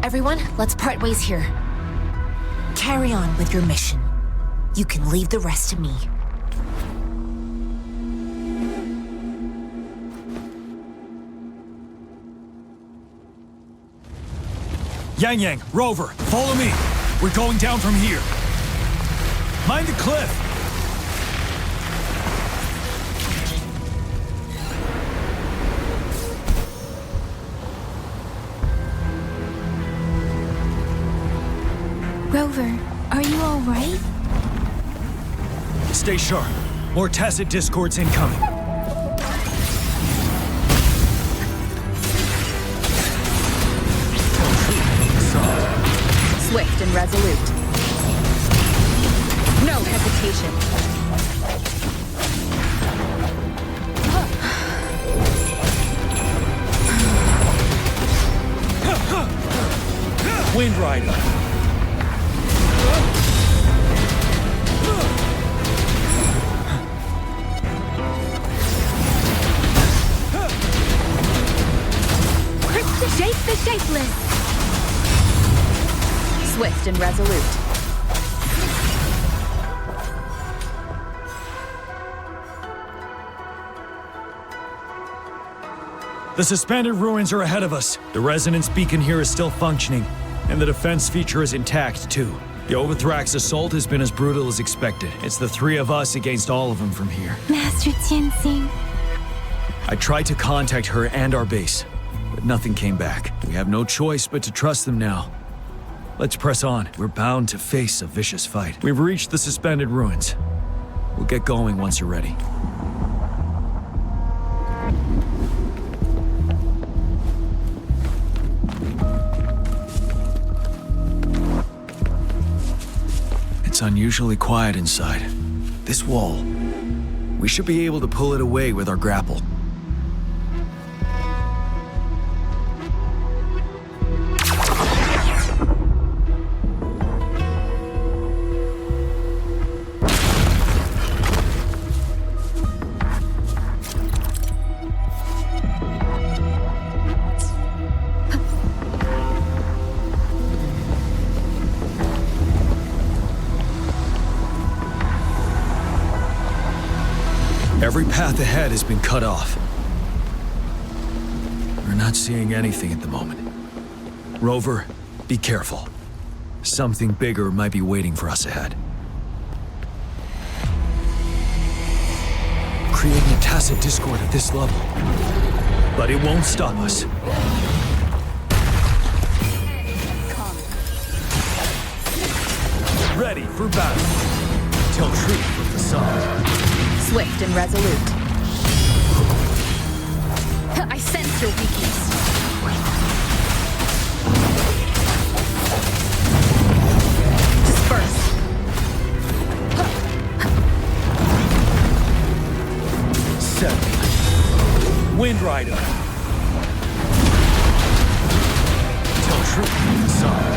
Everyone, let's part ways here. Carry on with your mission. You can leave the rest to me. Yang, Rover, follow me. We're going down from here. Mind the cliff. Rover, are you all right? Stay sharp. More tacit discords incoming. Swift and resolute. No hesitation. Wind Rider. Shape the shapeless. Swift and resolute. The suspended ruins are ahead of us. The resonance beacon here is still functioning, and the defense feature is intact, too. The Overthrax assault has been as brutal as expected. It's the 3 of us against all of them from here. Master Jinsing. I tried to contact her and our base, but nothing came back. We have no choice but to trust them now. Let's press on. We're bound to face a vicious fight. We've reached the suspended ruins. We'll get going once you're ready. It's unusually quiet inside. This wall. We should be able to pull it away with our grapple. Every path ahead has been cut off. We're not seeing anything at the moment. Rover, be careful. Something bigger might be waiting for us ahead. Creating a tacit discord at this level. But it won't stop us. Ready for battle. Tell truth with the facade. Swift and resolute. I sense your weakness. Disperse. Seven. Wind Rider. Tell truth with the facade.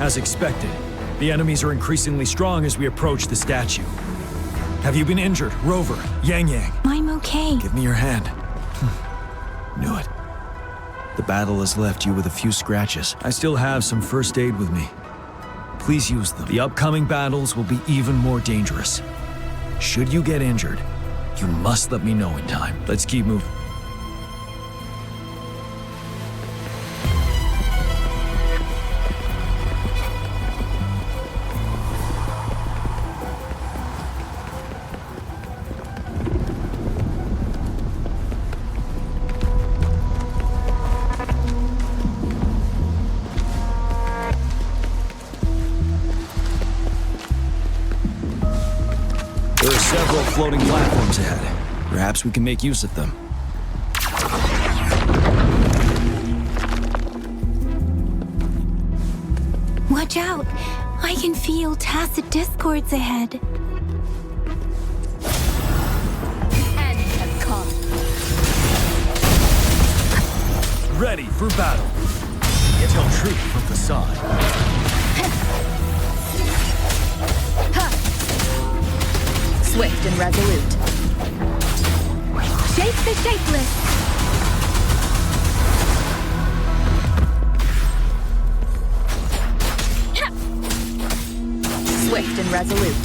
As expected, the enemies are increasingly strong as we approach the statue. Have you been injured? Rover, Yang. I'm okay. Give me your hand. Knew it. The battle has left you with a few scratches. I still have some first aid with me. Please use them. The upcoming battles will be even more dangerous. Should you get injured, you must let me know in time. Let's keep moving. There are several floating platforms ahead. Perhaps we can make use of them. Watch out! I can feel tacit discords ahead. End has come. Ready for battle. Tell truth from the side. Swift and resolute. Shape the shapeless. Swift and resolute.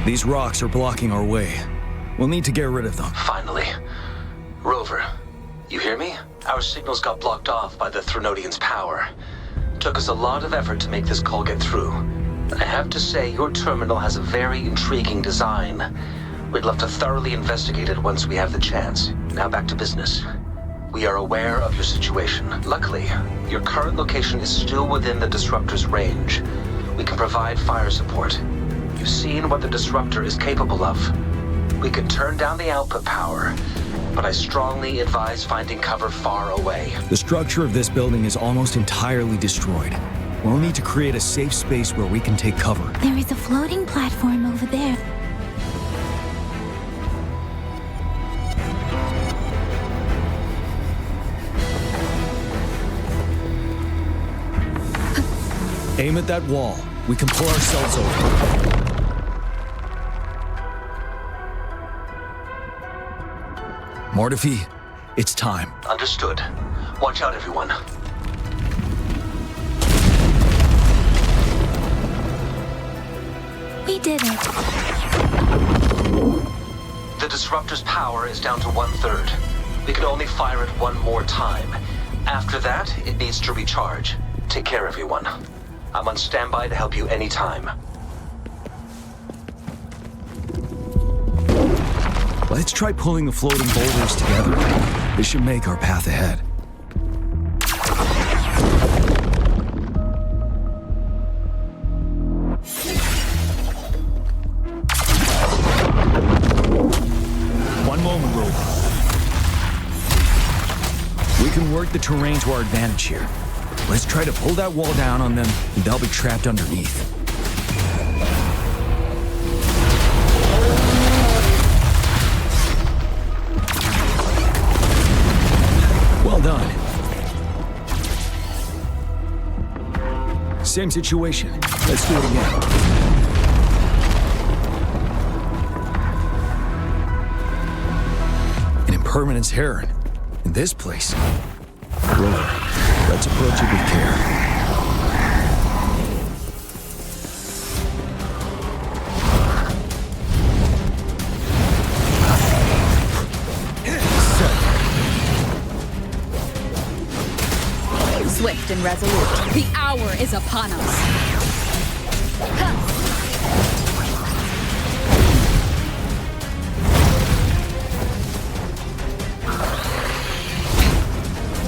These rocks are blocking our way. We'll need to get rid of them. Finally. Rover, you hear me? Our signals got blocked off by the Threnodians' power. Took us a lot of effort to make this call get through. I have to say, your terminal has a very intriguing design. We'd love to thoroughly investigate it once we have the chance. Now back to business. We are aware of your situation. Luckily, your current location is still within the Disruptor's range. We can provide fire support. You've seen what the Disruptor is capable of. We could turn down the output power, but I strongly advise finding cover far away. The structure of this building is almost entirely destroyed. We'll need to create a safe space where we can take cover. There is a floating platform over there. Aim at that wall. We can pull ourselves over. Mortefi, it's time. Understood. Watch out, everyone. We did it. The Disruptor's power is down to 1/3. We can only fire it one more time. After that, it needs to recharge. Take care, everyone. I'm on standby to help you anytime. Let's try pulling the floating boulders together. This should make our path ahead. One moment, Rover. We can work the terrain to our advantage here. Let's try to pull that wall down on them, and they'll be trapped underneath. Well done. Same situation. Let's do it again. An impermanence heron. In this place. Rover, let's approach it with care. Swift and resolute. The hour is upon us.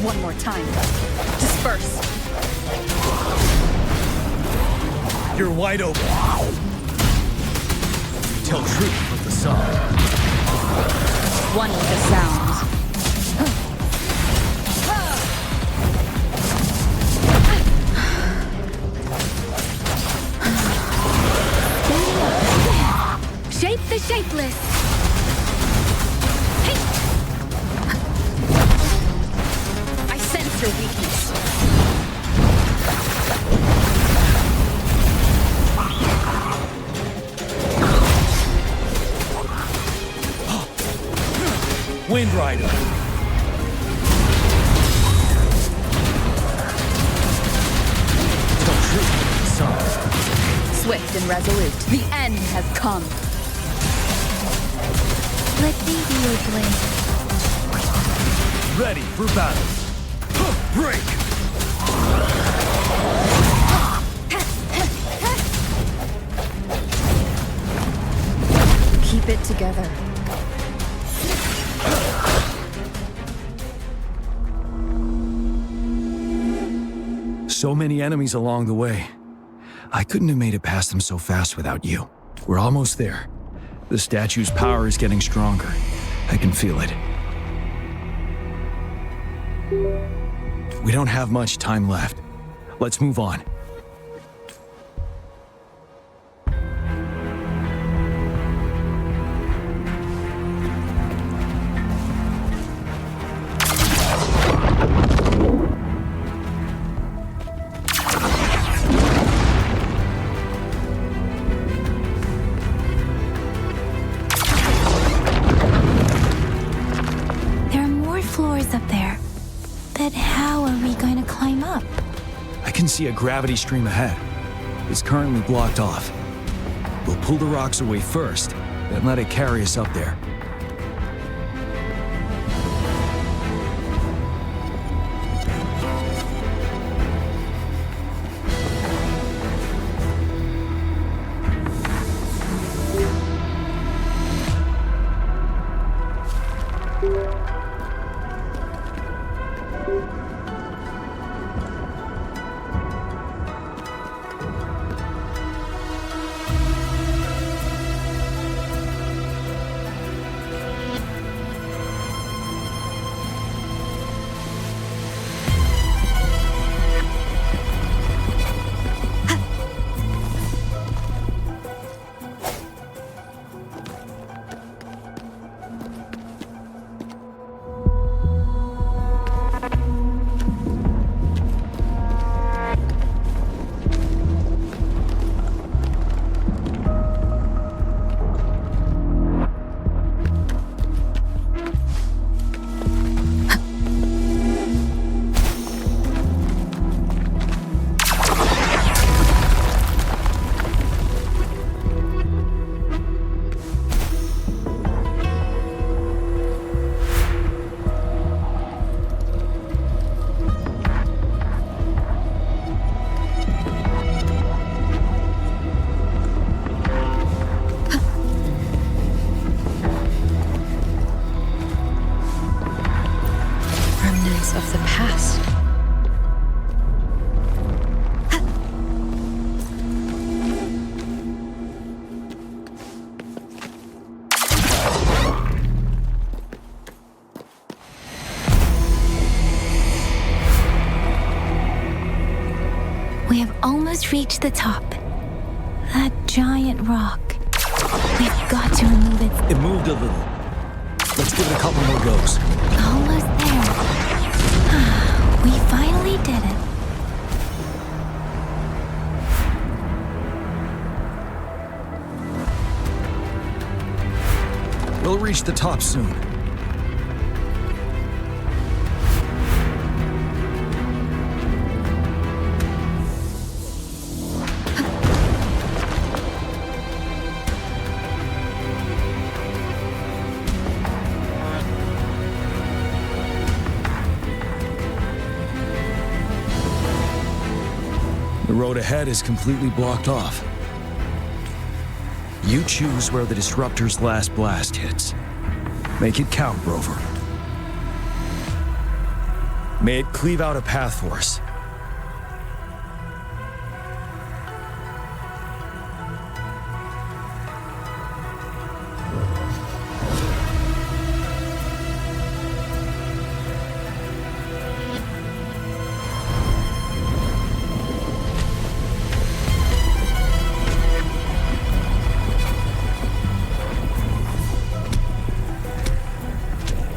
One more time. Disperse. You're wide open. Tell truth with the song. One with the sounds. Shape the shapeless. Hey. I sense your weakness. Wind Rider. Don't shoot, son. Swift and resolute, the end has come. Let me be your blade. Ready for battle. Break! Keep it together. So many enemies along the way. I couldn't have made it past them so fast without you. We're almost there. The statue's power is getting stronger. I can feel it. We don't have much time left. Let's move on. Floors up there. But how are we going to climb up? I can see a gravity stream ahead. It's currently blocked off. We'll pull the rocks away first, then let it carry us up there. Of the past. We have almost reached the top. That giant rock. We've got to remove it. It moved a little. Let's give it a couple more goes. Almost there. We finally did it. We'll reach the top soon. The road ahead is completely blocked off. You choose where the Disruptor's last blast hits. Make it count, Rover. May it cleave out a path for us.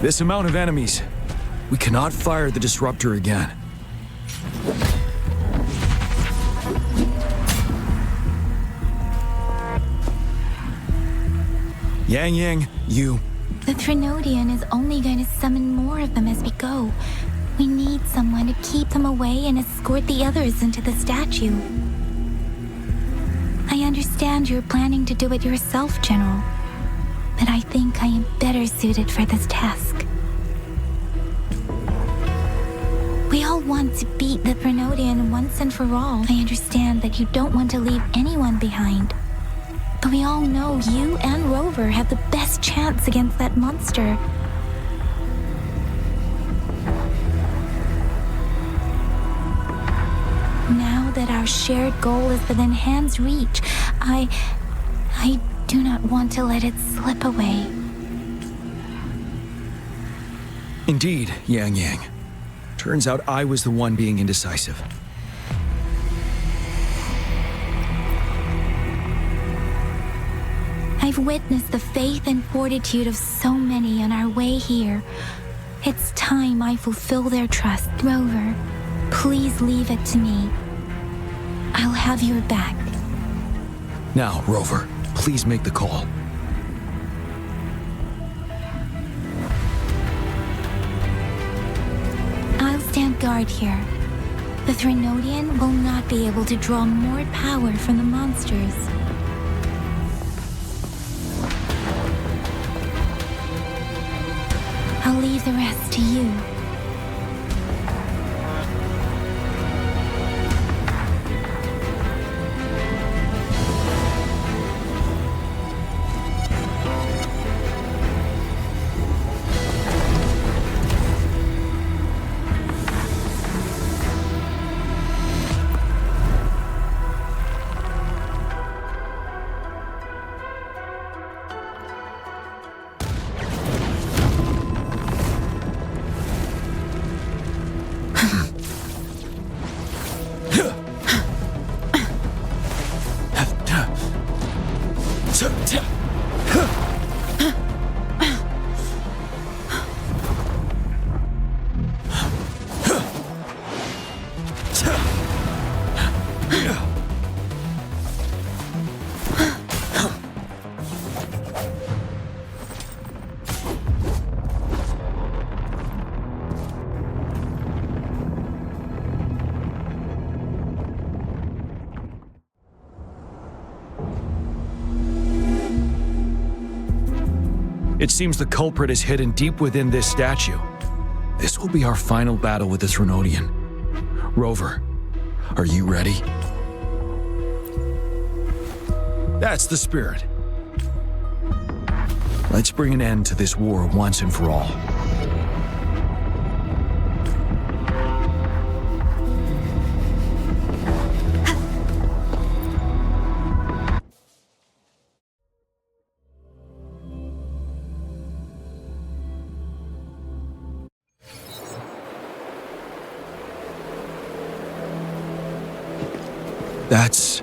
This amount of enemies, We cannot fire the disruptor again. Yang, you... The Trinodian is only going to summon more of them as we go. We need someone to keep them away and escort the others into the statue. I understand you're planning to do it yourself, General, but I think I am better suited for this task. We all want to beat the Trinodian once and for all. I understand that you don't want to leave anyone behind. But we all know you and Rover have the best chance against that monster. Now that our shared goal is within hand's reach, I do not want to let it slip away. Indeed, Yang. Turns out I was the one being indecisive. I've witnessed the faith and fortitude of so many on our way here. It's time I fulfill their trust. Rover, please leave it to me. I'll have your back. Now, Rover, please make the call. I'll stand guard here. The Trinodian will not be able to draw more power from the monsters. I'll leave the rest to you. It seems the culprit is hidden deep within this statue. This will be our final battle with the Trinodian. Rover, are you ready? That's the spirit. Let's bring an end to this war once and for all. That's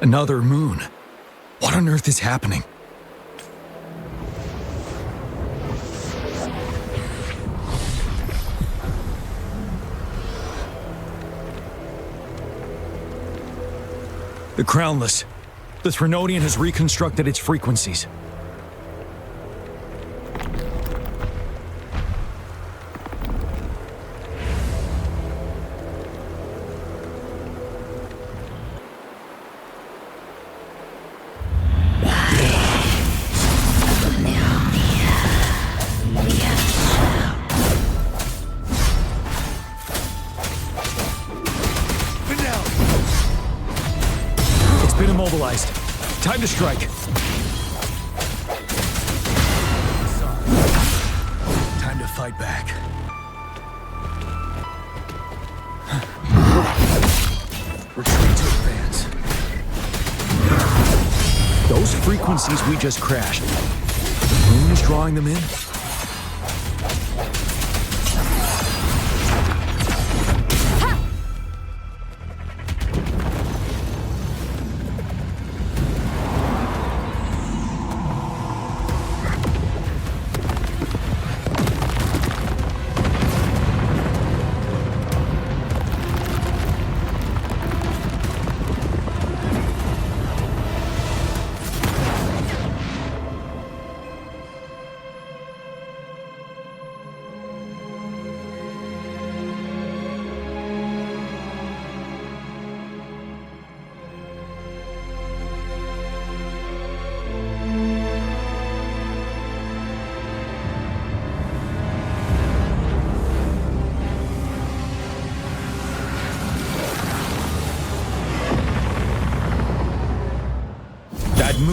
another moon. What on earth is happening? The Crownless. The Trinodian has reconstructed its frequencies. Immobilized. Time to strike. Time to fight back. Retreat to advance. Those frequencies we just crashed. The moon is drawing them in?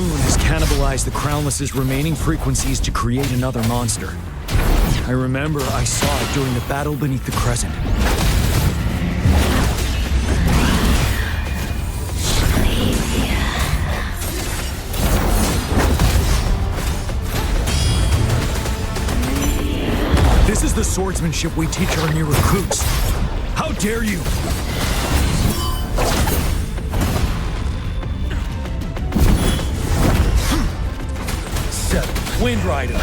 moon has cannibalized the Crownless's remaining frequencies to create another monster. I remember I saw it during the battle beneath the Crescent. This is the swordsmanship we teach our new recruits. How dare you! Wind Rider.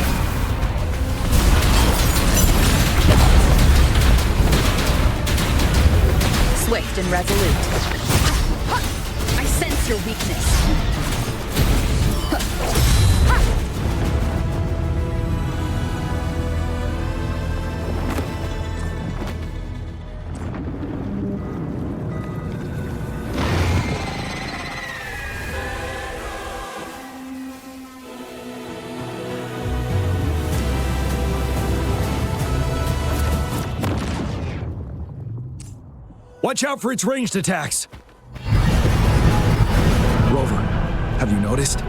Swift and resolute. I sense your weakness. Watch out for its ranged attacks! Rover, have you noticed?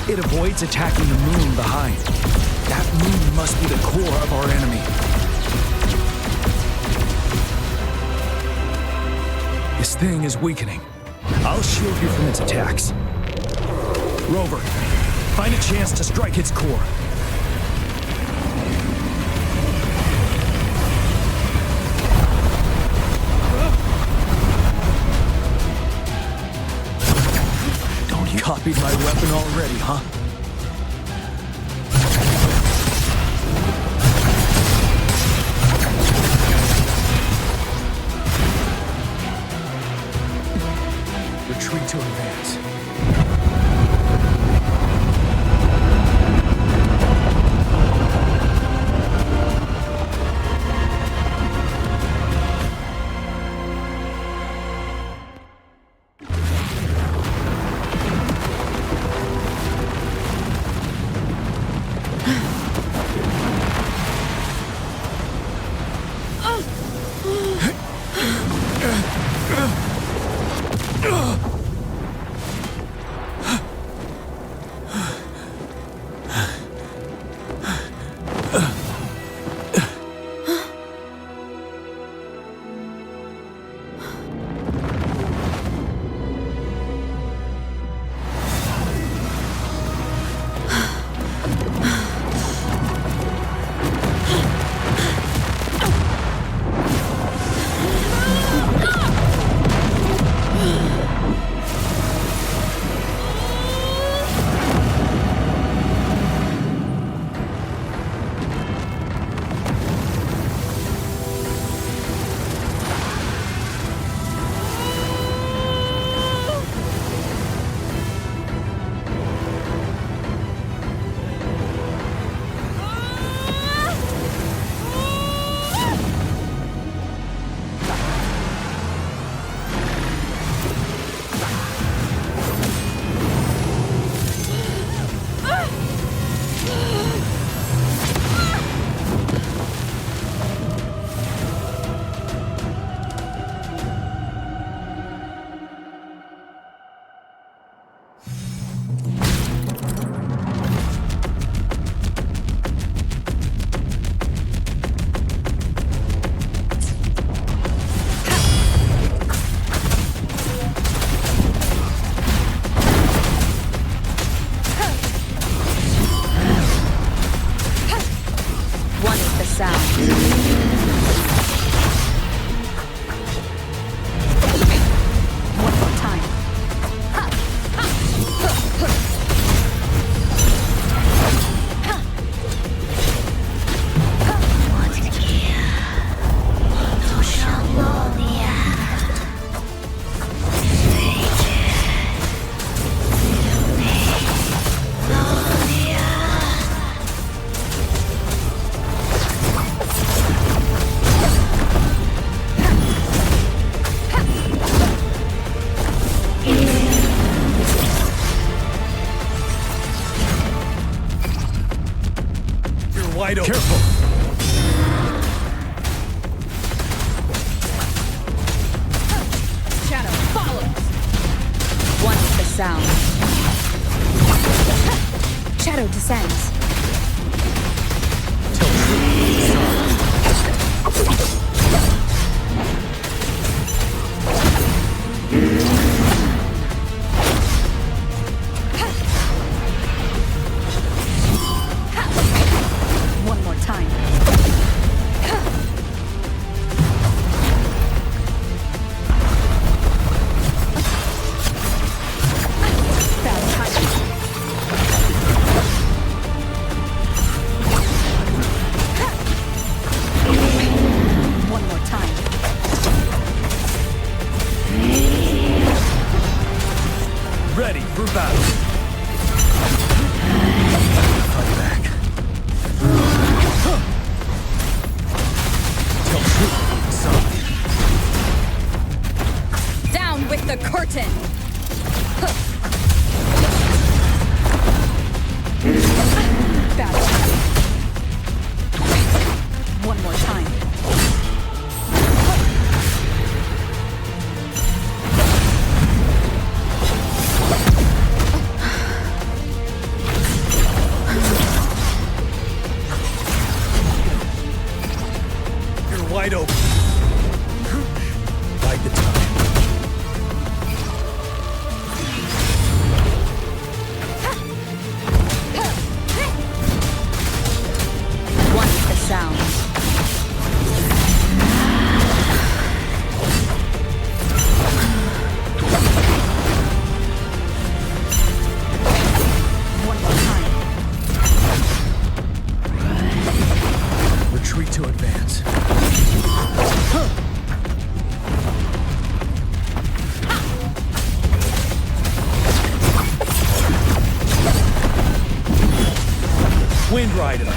It avoids attacking the moon behind. That moon must be the core of our enemy. This thing is weakening. I'll shield you from its attacks. Rover, find a chance to strike its core. Copied my weapon already, huh? Retreat to advance. Wide open. Careful! Shadow, follow! One with the sound. Shadow descends. One more time. One more time. Ready for battle. Fight back. Tell truth, son. Down with the curtain. Battle. One more time. You're wide open. Bide the time. One with the sounds. One more time. Retreat to advance. Wind Rider.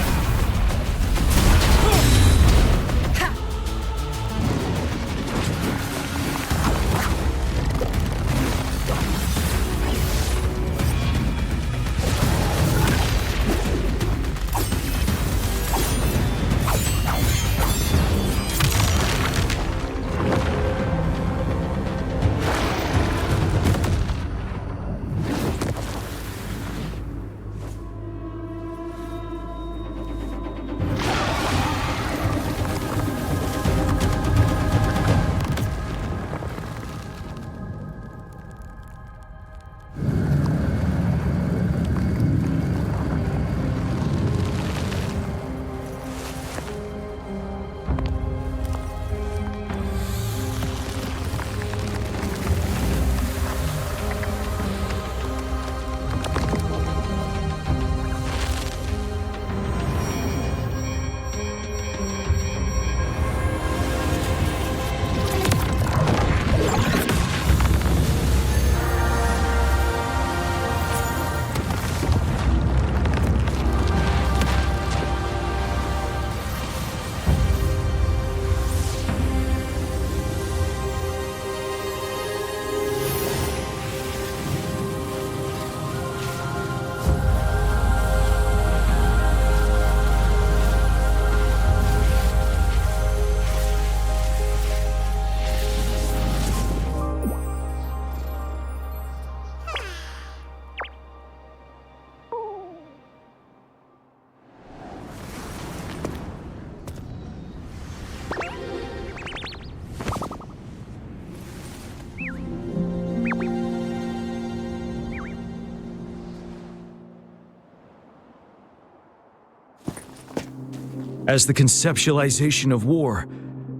As the conceptualization of war,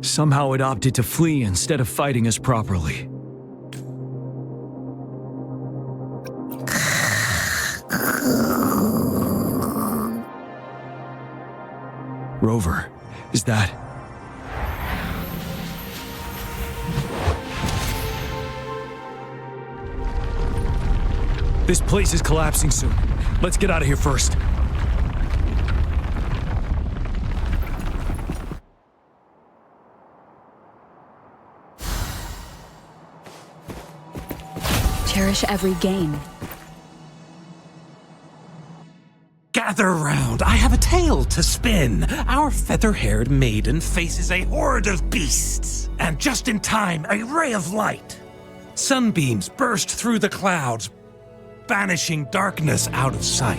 somehow it opted to flee instead of fighting us properly. Rover, is that... This place is collapsing soon. Let's get out of here first. Cherish every gain. Gather round, I have a tale to spin. Our feather-haired maiden faces a horde of beasts. And just in time, a ray of light. Sunbeams burst through the clouds, banishing darkness out of sight.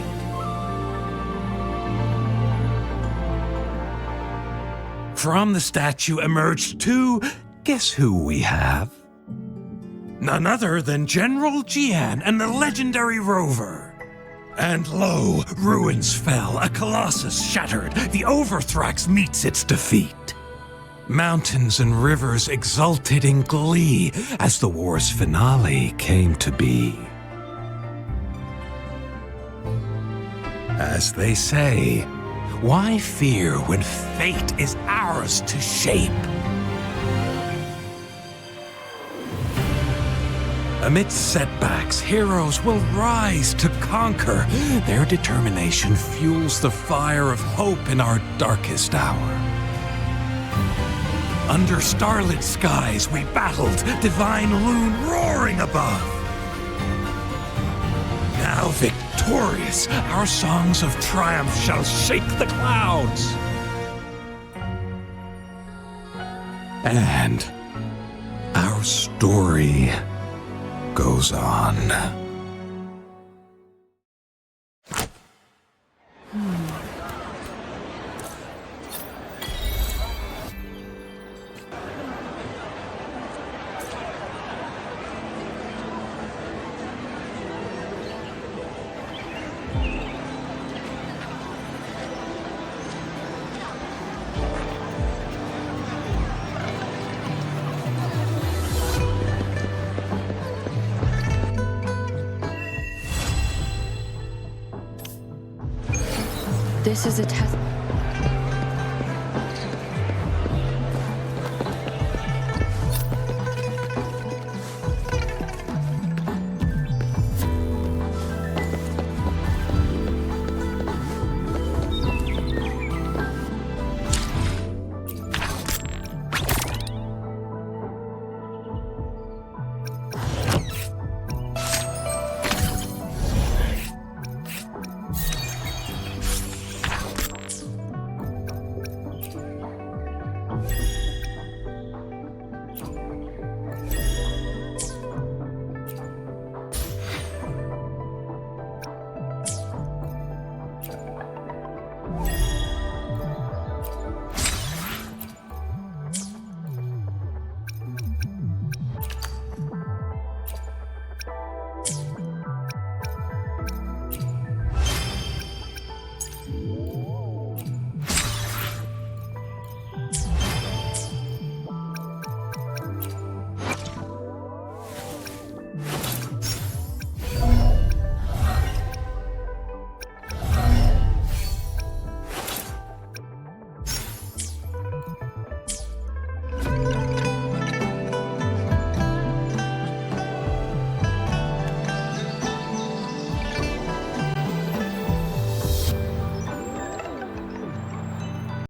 From the statue emerged two... Guess who we have? None other than General Jian and the legendary Rover. And lo, ruins fell, a colossus shattered, the Overthrax meets its defeat. Mountains and rivers exulted in glee as the war's finale came to be. As they say, why fear when fate is ours to shape? Amidst setbacks, heroes will rise to conquer. Their determination fuels the fire of hope in our darkest hour. Under starlit skies we battled, divine loon roaring above. Now victorious, our songs of triumph shall shake the clouds. And our story goes on. This is a test.